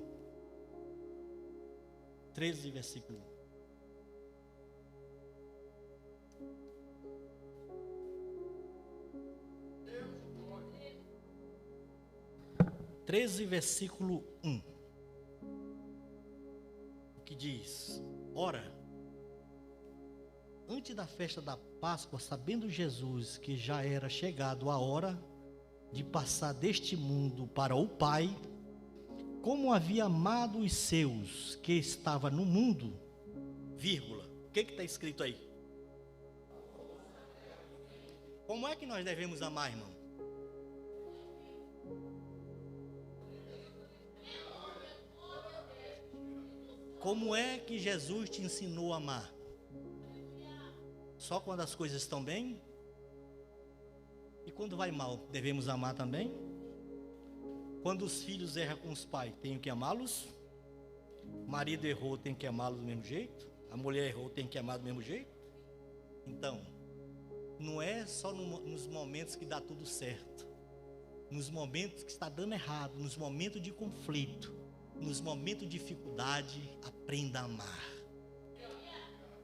13, versículo 1. 13, versículo 1. O que diz? Ora, antes da festa da Páscoa, sabendo Jesus que já era chegado a hora de passar deste mundo para o Pai, como havia amado os seus que estava no mundo, vírgula, o que está escrito aí? Como é que nós devemos amar, irmão? Como é que Jesus te ensinou a amar? Só quando as coisas estão bem? E quando vai mal, devemos amar também? Quando os filhos erram com os pais, tenho que amá-los? O marido errou, tem que amá-los do mesmo jeito? A mulher errou, tem que amar do mesmo jeito? Então, não é só nos momentos que dá tudo certo, nos momentos que está dando errado, nos momentos de conflito, nos momentos de dificuldade, aprenda a amar.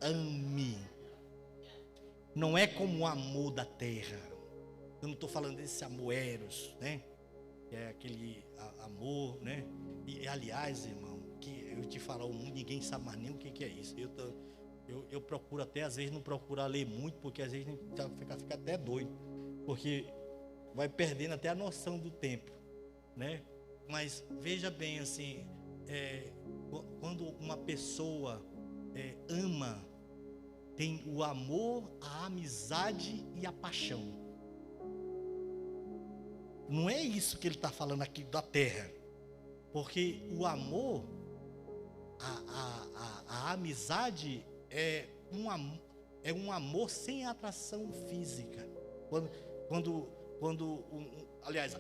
Ame. Não é como o amor da terra. Eu não estou falando desse amor eros, né? Que é aquele amor, né? E aliás, irmão, que eu te falo, ninguém sabe mais nem o que é isso. Eu procuro até, às vezes, não procurar ler muito, porque às vezes a gente fica até doido, porque vai perdendo até a noção do tempo, né? Mas veja bem, assim, quando uma pessoa ama, tem o amor, a amizade e a paixão. Não é isso que ele está falando aqui da terra, porque o amor, a amizade é um amor sem atração física. Aliás,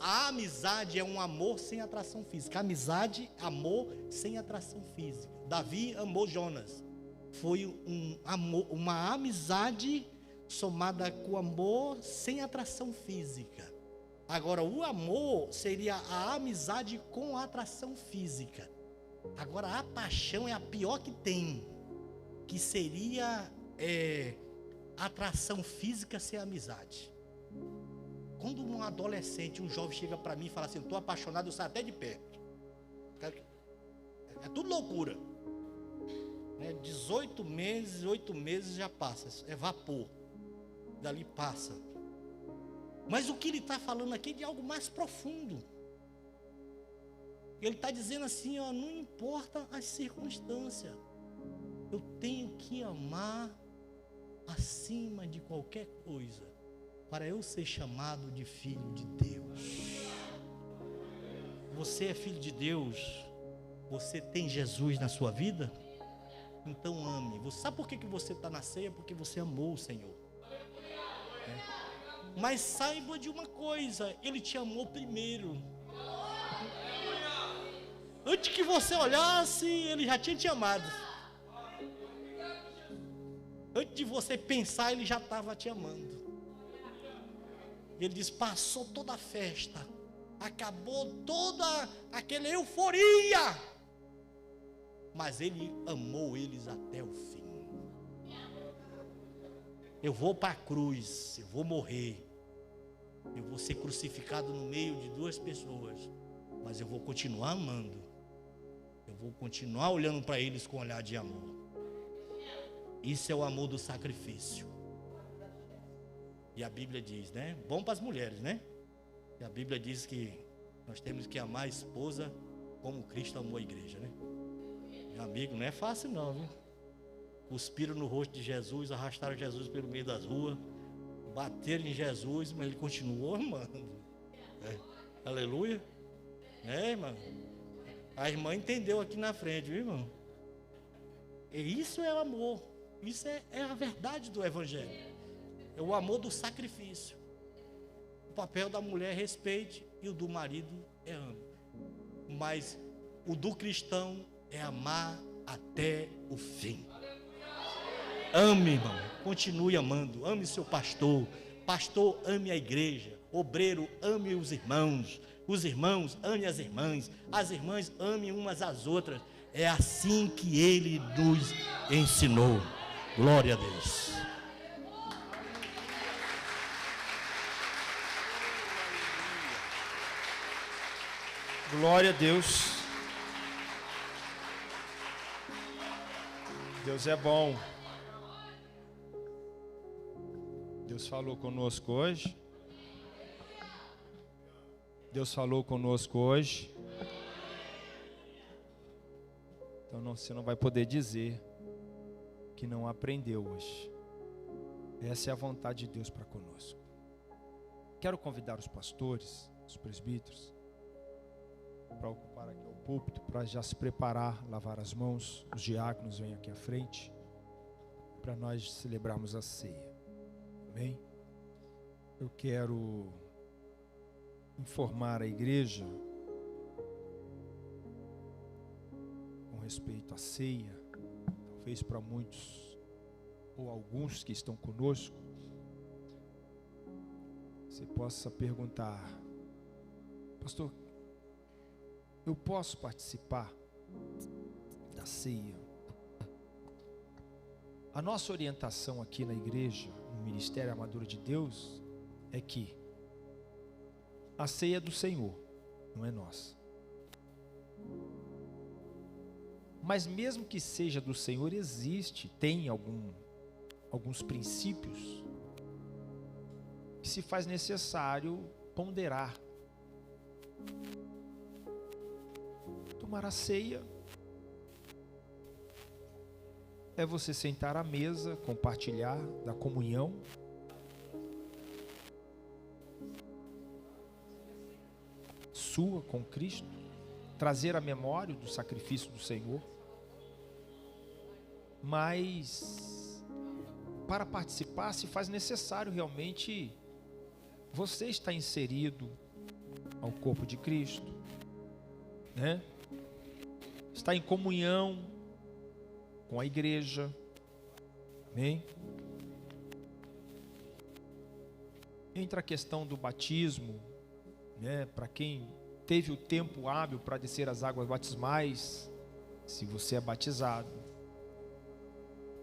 a amizade é um amor sem atração física. Amizade, amor sem atração física. Davi amou Jonas. Foi uma amizade somada com amor sem atração física. Agora, o amor seria a amizade com atração física. Agora, a paixão é a pior que tem, que seria atração física sem amizade. Quando um adolescente, um jovem chega para mim e fala assim, estou apaixonado, eu saio até de perto. É tudo loucura. 18 meses, 8 meses já passa, é vapor. Dali passa. Mas o que ele está falando aqui é de algo mais profundo. Ele está dizendo assim, ó, não importa as circunstâncias, eu tenho que amar acima de qualquer coisa, para eu ser chamado de filho de Deus. Você é filho de Deus? Você tem Jesus na sua vida? Então ame. Você sabe por que você está na ceia? Porque você amou o Senhor. Mas saiba de uma coisa, Ele te amou primeiro. Antes que você olhasse, Ele já tinha te amado. Antes de você pensar, Ele já estava te amando. Ele diz, passou toda a festa, acabou toda aquela euforia, mas Ele amou eles até o fim. Eu vou para a cruz, eu vou morrer, eu vou ser crucificado no meio de duas pessoas, mas eu vou continuar amando, eu vou continuar olhando para eles com um olhar de amor. Isso é o amor do sacrifício. E a Bíblia diz, né? Bom para as mulheres, né? E a Bíblia diz que nós temos que amar a esposa como Cristo amou a igreja, né? Meu amigo, não é fácil não, viu? Cuspiram no rosto de Jesus, arrastaram Jesus pelo meio das ruas, bateram em Jesus, mas Ele continuou amando. Aleluia. Irmão? A irmã entendeu aqui na frente, viu, irmão? E isso é o amor. Isso é a verdade do Evangelho. É o amor do sacrifício. O papel da mulher é respeite e o do marido é ame. Mas o do cristão é amar até o fim. Ame, irmão. Continue amando. Ame seu pastor. Pastor, ame a igreja. Obreiro, ame os irmãos. Os irmãos, ame as irmãs. As irmãs, ame umas às outras. É assim que Ele nos ensinou. Glória a Deus. Glória a Deus. Deus é bom. Deus falou conosco hoje. Deus falou conosco hoje. Então você não vai poder dizer que não aprendeu hoje. Essa é a vontade de Deus para conosco. Quero convidar os pastores, os presbíteros, para ocupar aqui o púlpito, para já se preparar, lavar as mãos. Os diáconos vêm aqui à frente, para nós celebrarmos a ceia. Amém? Eu quero informar a igreja com respeito à ceia. Talvez para muitos ou alguns que estão conosco, você possa perguntar: pastor, eu posso participar da ceia? A nossa orientação aqui na igreja, no Ministério Amadora de Deus, é que a ceia é do Senhor, não é nossa. Mas mesmo que seja do Senhor, tem alguns princípios que se faz necessário ponderar. Tomar a ceia é você sentar à mesa, compartilhar da comunhão, sua com Cristo, trazer a memória do sacrifício do Senhor. Mas para participar se faz necessário realmente você estar inserido ao corpo de Cristo, né? Estar em comunhão com a igreja. Amém? Entra a questão do batismo, né? Para quem teve o tempo hábil para descer as águas batismais, se você é batizado,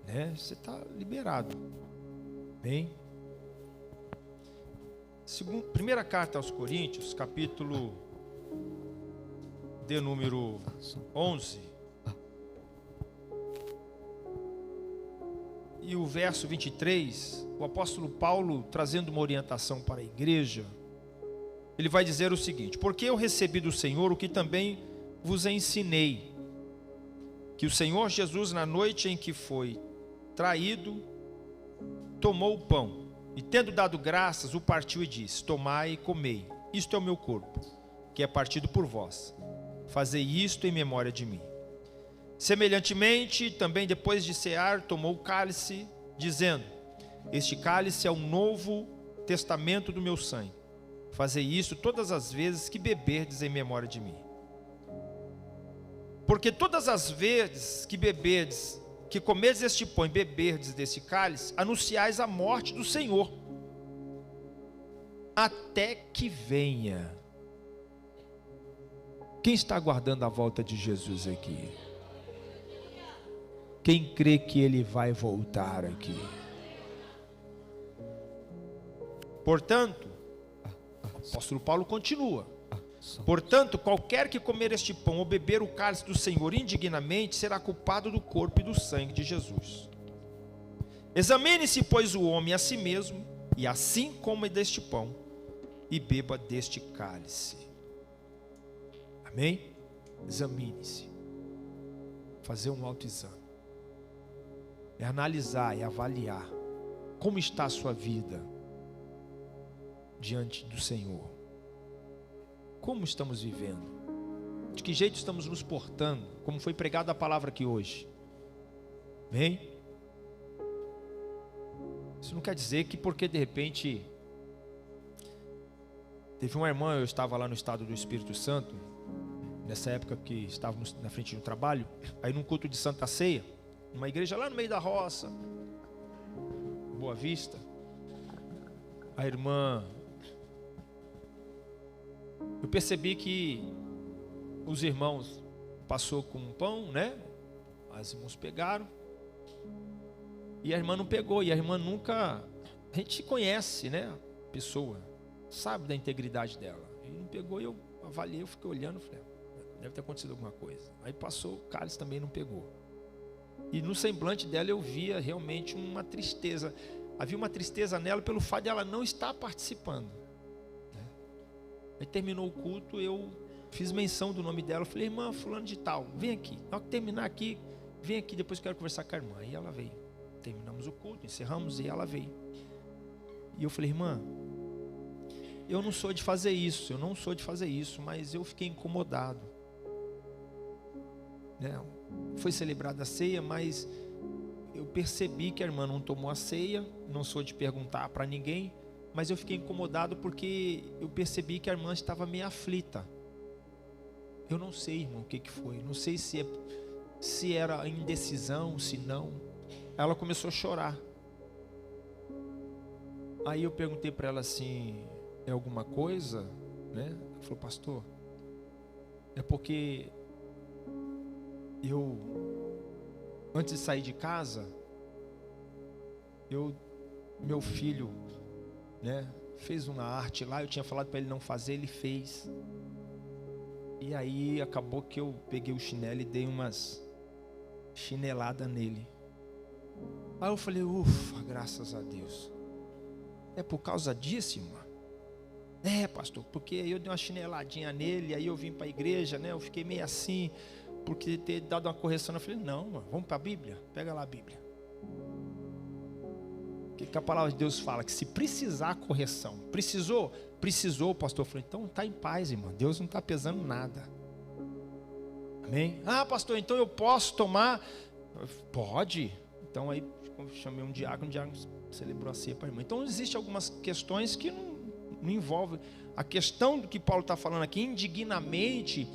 né? Você está liberado. Bem? Primeira carta aos Coríntios, capítulo de número 11. E o verso 23, o apóstolo Paulo, trazendo uma orientação para a igreja, ele vai dizer o seguinte: porque eu recebi do Senhor o que também vos ensinei, que o Senhor Jesus, na noite em que foi traído, tomou o pão, e tendo dado graças, o partiu e disse: tomai e comei, isto é o meu corpo, que é partido por vós, fazei isto em memória de mim. Semelhantemente, também depois de cear, tomou o cálice, dizendo: este cálice é o novo testamento do meu sangue, fazei isto todas as vezes que beberdes em memória de mim. Porque todas as vezes que beberdes, que comerdes este pão e beberdes desse cálice, anunciais a morte do Senhor, até que venha. Quem está aguardando a volta de Jesus aqui? Quem crê que Ele vai voltar aqui? Portanto, o apóstolo Paulo continua: portanto, qualquer que comer este pão ou beber o cálice do Senhor indignamente, será culpado do corpo e do sangue de Jesus. Examine-se, pois, o homem a si mesmo, e assim coma deste pão e beba deste cálice. Amém? Examine-se. Fazer um autoexame. É analisar, é avaliar como está a sua vida diante do Senhor. Como estamos vivendo? De que jeito estamos nos portando? Como foi pregada a palavra aqui hoje? Amém? Isso não quer dizer que porque de repente teve uma irmã, eu estava lá no estado do Espírito Santo, nessa época que estávamos na frente do trabalho, aí num culto de Santa Ceia, numa igreja lá no meio da roça, Boa Vista, a irmã, eu percebi que os irmãos passou com um pão, né? As irmãs pegaram e a irmã não pegou, e a irmã nunca, a gente conhece, né? A pessoa sabe da integridade dela, e não pegou, e eu avaliei, eu fiquei olhando, falei, deve ter acontecido alguma coisa. Aí passou, o cálice também não pegou. E no semblante dela eu via realmente uma tristeza. Havia uma tristeza nela pelo fato de ela não estar participando. Aí terminou o culto, eu fiz menção do nome dela. Eu falei, irmã, fulano de tal, vem aqui. Na hora que terminar aqui, vem aqui, depois eu quero conversar com a irmã. E ela veio. Terminamos o culto, encerramos e ela veio. E eu falei, irmã, eu não sou de fazer isso, mas eu fiquei incomodado. Foi celebrada a ceia, mas eu percebi que a irmã não tomou a ceia. Não sou de perguntar para ninguém, mas eu fiquei incomodado porque eu percebi que a irmã estava meio aflita. Eu não sei, irmão, o que foi. Não sei se era indecisão, se não. Ela começou a chorar. Aí eu perguntei para ela assim, é alguma coisa? Ela falou, pastor, é porque antes de sair de casa, meu filho, fez uma arte lá, eu tinha falado para ele não fazer, ele fez. E aí acabou que eu peguei o chinelo e dei umas chineladas nele. Aí eu falei, ufa, graças a Deus. É por causa disso, irmã? É, pastor, porque eu dei uma chineladinha nele, aí eu vim para a igreja, eu fiquei meio assim, porque ter dado uma correção. Eu falei, não, irmã, vamos para a Bíblia? Pega lá a Bíblia. O que a palavra de Deus fala? Que se precisar correção, precisou, pastor. Eu falei, então está em paz, irmão, Deus não está pesando nada. Amém? Ah, pastor, então eu posso tomar? Pode. Então aí chamei um diácono, o diácono celebrou a ceia para a irmã. Então existem algumas questões que não envolvem. A questão do que Paulo está falando aqui, indignamente,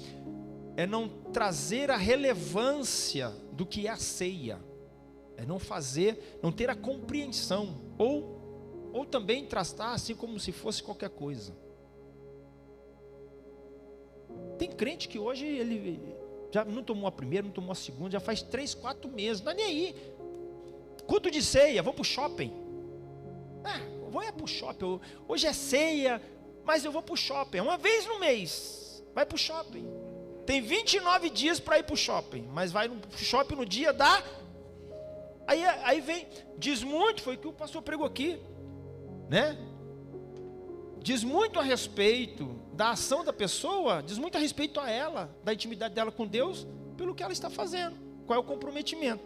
é não trazer a relevância do que é a ceia. É não ter a compreensão, ou também tratar assim como se fosse qualquer coisa. Tem crente que hoje ele já não tomou a primeira, não tomou a segunda, já faz 3, 4 meses, não é nem aí. Culto de ceia, vou para o shopping. Vou para o shopping, hoje é ceia, mas eu vou para o shopping, uma vez no mês, vai para o shopping. Tem 29 dias para ir para o shopping, mas vai no shopping no dia da... Aí vem, diz muito, foi o que o pastor pregou aqui, diz muito a respeito da ação da pessoa, diz muito a respeito a ela, da intimidade dela com Deus, pelo que ela está fazendo, qual é o comprometimento.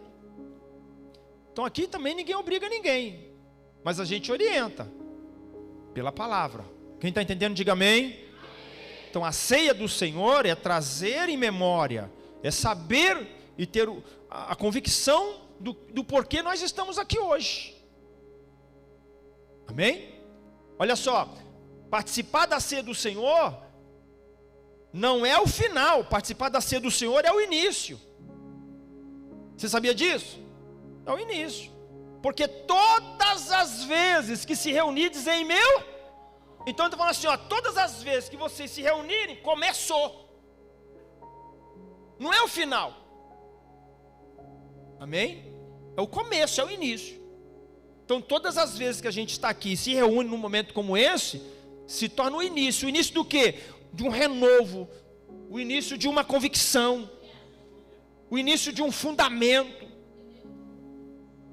Então aqui também ninguém obriga ninguém, mas a gente orienta pela palavra. Quem está entendendo, diga amém. Então a ceia do Senhor é trazer em memória, é saber e ter a convicção do porquê nós estamos aqui hoje. Amém? Olha só, participar da ceia do Senhor não é o final, participar da ceia do Senhor é o início. Você sabia disso? É o início. Porque todas as vezes que se reunirdes em meu... Então eu estou falando assim, todas as vezes que vocês se reunirem, começou. Não é o final. Amém? É o começo, é o início. Então todas as vezes que a gente está aqui e se reúne num momento como esse, se torna o início. O início do quê? De um renovo. O início de uma convicção. O início de um fundamento.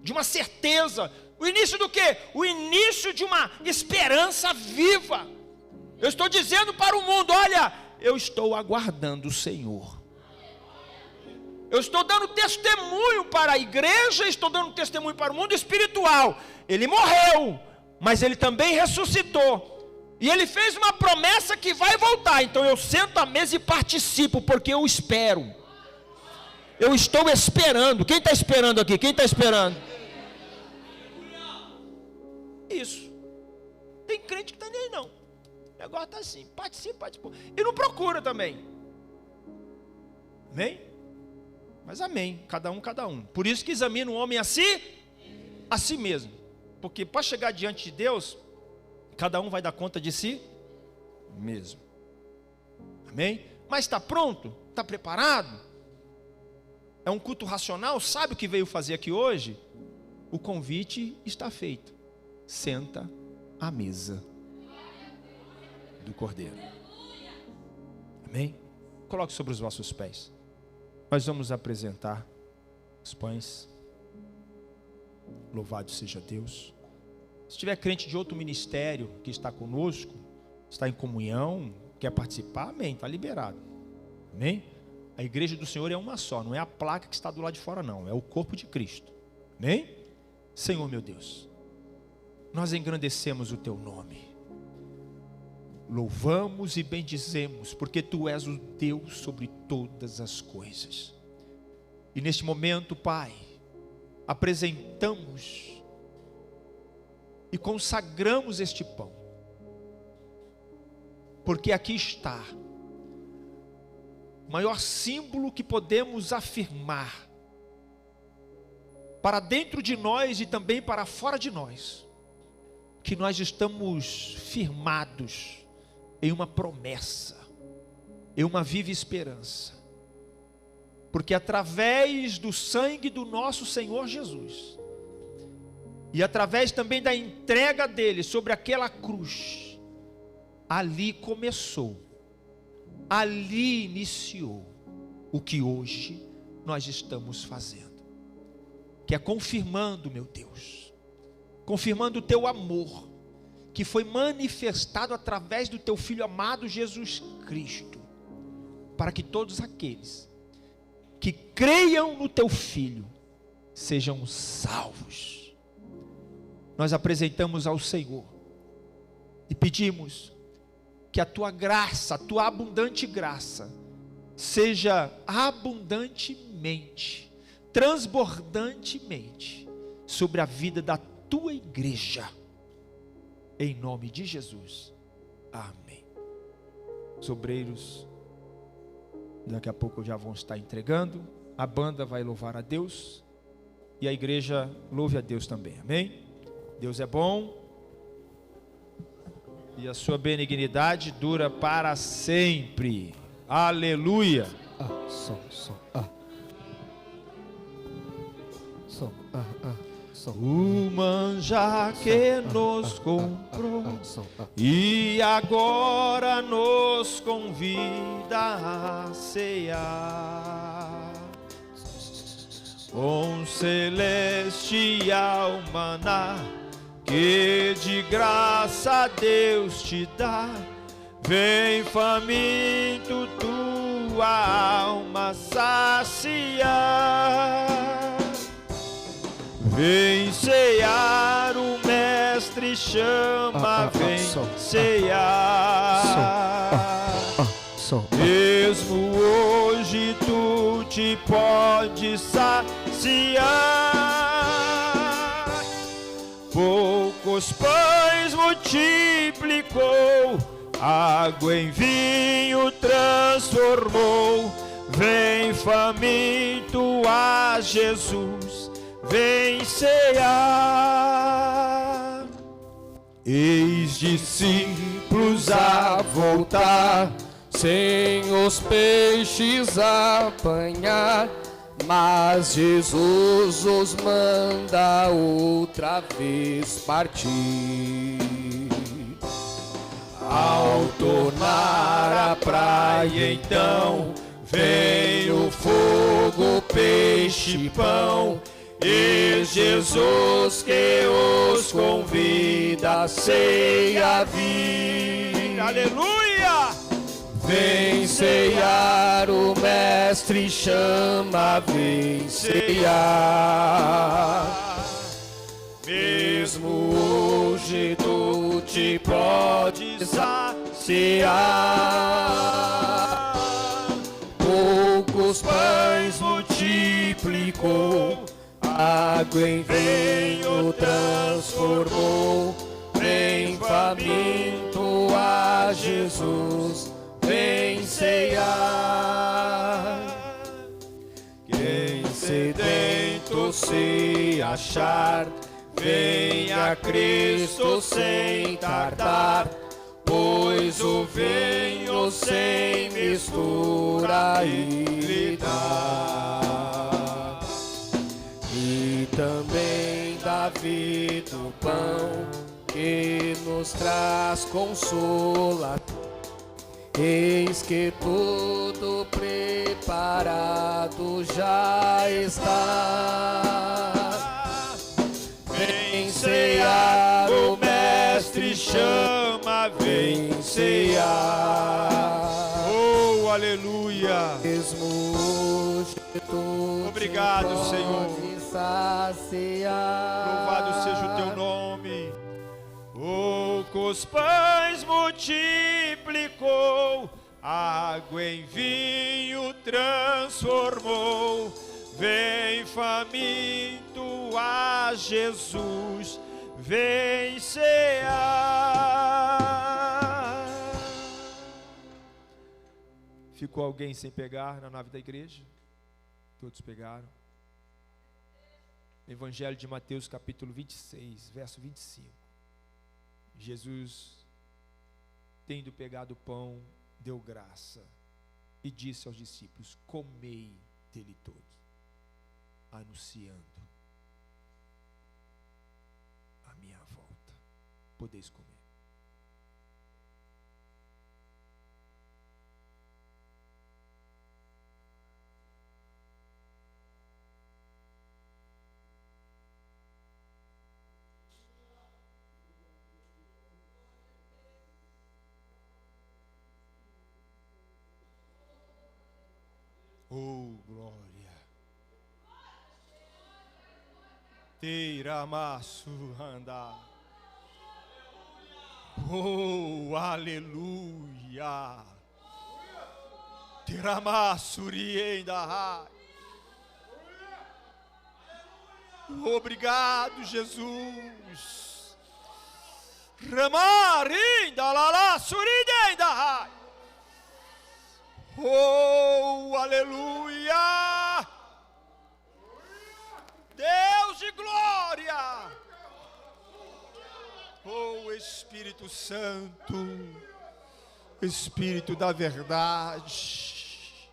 De uma certeza. O início do quê? O início de uma esperança viva. Eu estou dizendo para o mundo, olha, eu estou aguardando o Senhor. Eu estou dando testemunho para a igreja, estou dando testemunho para o mundo espiritual. Ele morreu, mas ele também ressuscitou. E ele fez uma promessa que vai voltar. Então eu sento à mesa e participo, porque eu espero. Eu estou esperando. Quem está esperando aqui? Quem está esperando? Isso. Tem crente que está nem aí não. O negócio está assim, participa. E não procura também. Amém? Mas amém, cada um. Por isso que examina o homem a si mesmo. Porque para chegar diante de Deus, cada um vai dar conta de si mesmo. Amém? Mas está pronto? Está preparado? É um culto racional? Sabe o que veio fazer aqui hoje? O convite está feito. Senta à mesa do Cordeiro. Amém? Coloque sobre os vossos pés. Nós vamos apresentar os pães. Louvado seja Deus. Se tiver crente de outro ministério que está conosco, está em comunhão, quer participar, amém, está liberado. Amém? A igreja do Senhor é uma só, não é a placa que está do lado de fora não, é o corpo de Cristo. Amém? Senhor meu Deus, nós engrandecemos o teu nome. Louvamos e bendizemos, porque tu és o Deus sobre todas as coisas. E neste momento, Pai, apresentamos e consagramos este pão, porque aqui está o maior símbolo que podemos afirmar para dentro de nós e também para fora de nós, que nós estamos firmados em uma promessa, em uma viva esperança, porque através do sangue do nosso Senhor Jesus, e através também da entrega dele sobre aquela cruz, ali começou, ali iniciou o que hoje nós estamos fazendo, que é confirmando, meu Deus, confirmando o teu amor, que foi manifestado através do teu Filho amado Jesus Cristo, para que todos aqueles que creiam no teu Filho sejam salvos. Nós apresentamos ao Senhor e pedimos que a tua graça, a tua abundante graça, seja abundantemente, transbordantemente sobre a vida da tua igreja, em nome de Jesus, amém. Os obreiros daqui a pouco já vão estar entregando, a banda vai louvar a Deus e a igreja louve a Deus também, amém? Deus é bom e a sua benignidade dura para sempre. Aleluia. O manjar que nos comprou e agora nos convida a cear com celestial maná que de graça Deus te dá. Vem faminto tua alma saciar. Vem cear, o mestre chama, vem cear. Mesmo hoje tu te podes saciar. Poucos pães multiplicou, água em vinho transformou. Vem faminto a Jesus, vem cear. Eis discípulos a voltar, sem os peixes apanhar, mas Jesus os manda outra vez partir. Ao tornar a praia então, vem o fogo, peixe e pão, e Jesus que os convida a ceia vir. Aleluia! Vem ceiar, o mestre chama, vem ceiar. Mesmo hoje tu te podes saciar. Poucos pães multiplicou, água em vinho transformou. Vem faminto a Jesus, vem ceiar. Quem sedento se achar, venha a Cristo sem tardar, pois o vinho sem mistura ele dá. E também dá vida o pão que nos traz consolação, Eis que tudo preparado já está. Vem cear, o Mestre chama, vem cear. Oh, aleluia. Obrigado, Senhor. Louvado seja o teu nome. Oh, com os pães multiplicou, água em vinho transformou. Vem faminto a Jesus, vem cear. Ficou alguém sem pegar na nave da igreja? Todos pegaram. Evangelho de Mateus, capítulo 26, verso 25. Jesus, tendo pegado o pão, deu graça e disse aos discípulos: comei dele todos, anunciando a minha volta. Podeis comer. Oh, glória. Teiramaçu andar. Oh, aleluia. Teiramaçu rienda. Obrigado, Jesus. Ramarinda lala suridenda. Oh, aleluia! Deus de glória! Oh, Espírito Santo, Espírito da verdade,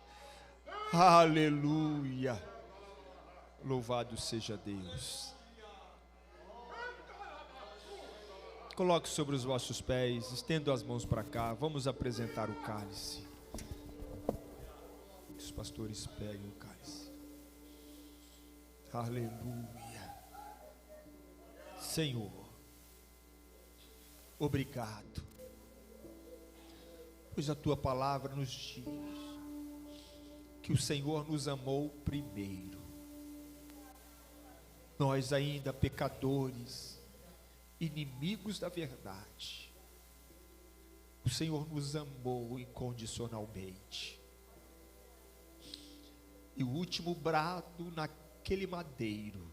aleluia! Louvado seja Deus. Coloque sobre os vossos pés, estendo as mãos para cá, vamos apresentar o cálice. Os pastores peguem o cálice. Aleluia. Senhor, obrigado, pois a tua palavra nos diz que o Senhor nos amou primeiro. Nós ainda pecadores, inimigos da verdade, o Senhor nos amou incondicionalmente. E o último brado naquele madeiro,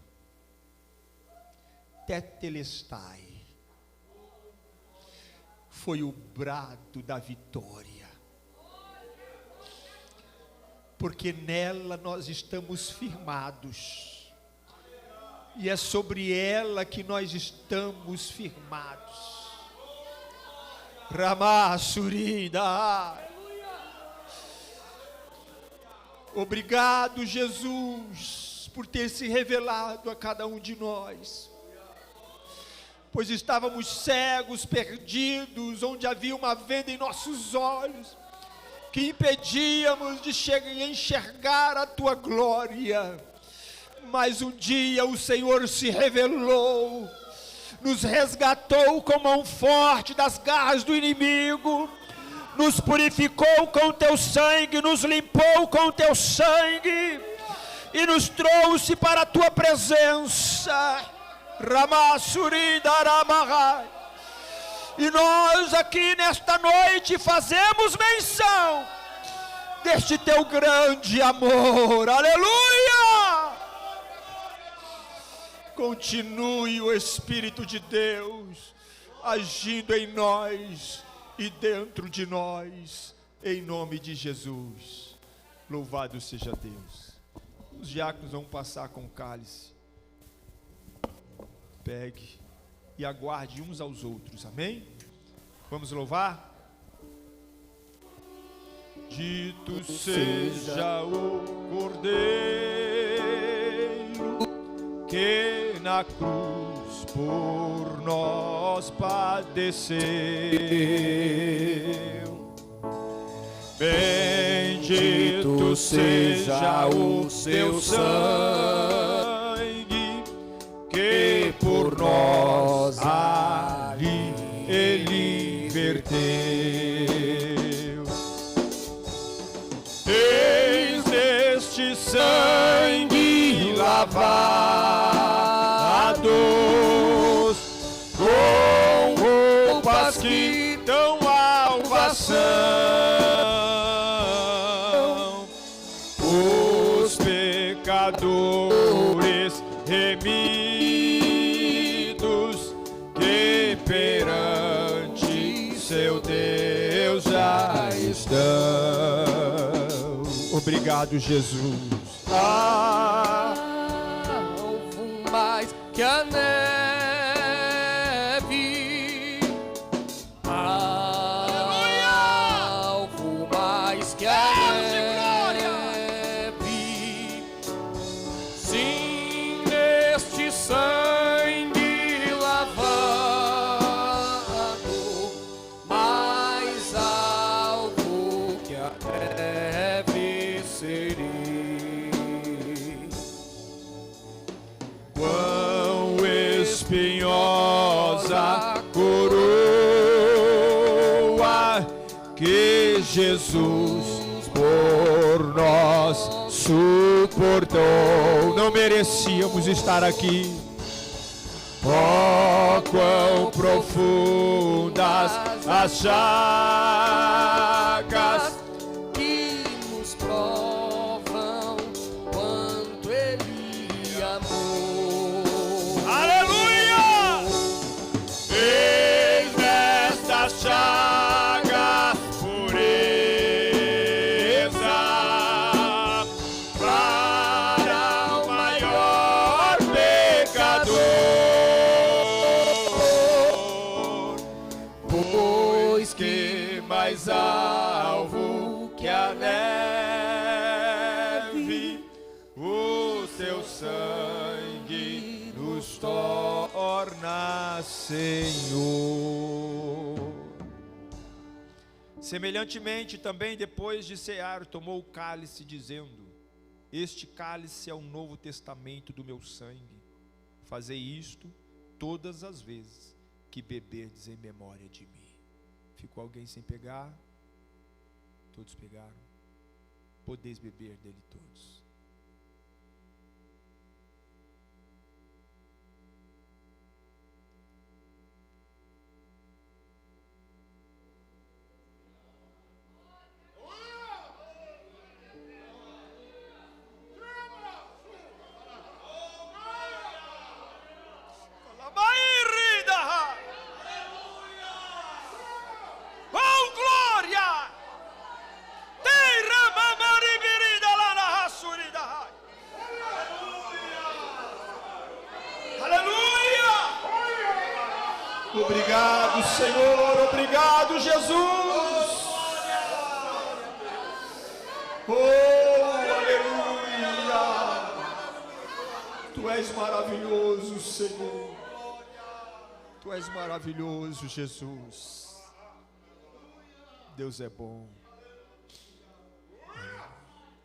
Tetelestai, foi o brado da vitória, porque nela nós estamos firmados, e é sobre ela que nós estamos firmados. Ramassurida. Obrigado, Jesus, por ter se revelado a cada um de nós, pois estávamos cegos, perdidos, onde havia uma venda em nossos olhos, que impedíamos de enxergar a tua glória, mas um dia o Senhor se revelou, nos resgatou com mão forte das garras do inimigo, nos purificou com o teu sangue, nos limpou com o teu sangue, e nos trouxe para a tua presença. E nós aqui nesta noite fazemos menção deste teu grande amor. Aleluia! Continue o Espírito de Deus agindo em nós e dentro de nós, em nome de Jesus. Louvado seja Deus. Os diáconos vão passar com o cálice. Pegue e aguarde uns aos outros, amém? Vamos louvar? Dito seja o Cordeiro que na cruz por nós padeceu, Bendito seja o seu sangue, que por nós ali ele verteu. Eis este sangue lavados com roupas que dão salvação, os pecadores remidos que perante seu Deus já estão. Obrigado, Jesus. Alvo mais que a neve, alvo mais que a neve, sim, neste sangue lavado, mais alvo que a neve serei. Quão espinhosa coroa que Jesus por nós suportou. Não merecíamos estar aqui. Oh, quão profundas as chagas que nos provam quanto Ele amou. Aleluia! Eis nestas chagas pureza para o maior pecador, pois que mais alvo que a neve, o seu sangue nos torna Senhor. Semelhantemente, também depois de cear, tomou o cálice, dizendo: este cálice é o novo testamento do meu sangue. Fazei isto todas as vezes que beberdes em memória de mim. Ficou alguém sem pegar? Todos pegaram. Podeis beber dele todos. Obrigado, Senhor, obrigado, Jesus. Oh, aleluia. Tu és maravilhoso, Senhor. Tu és maravilhoso, Jesus. Deus é bom.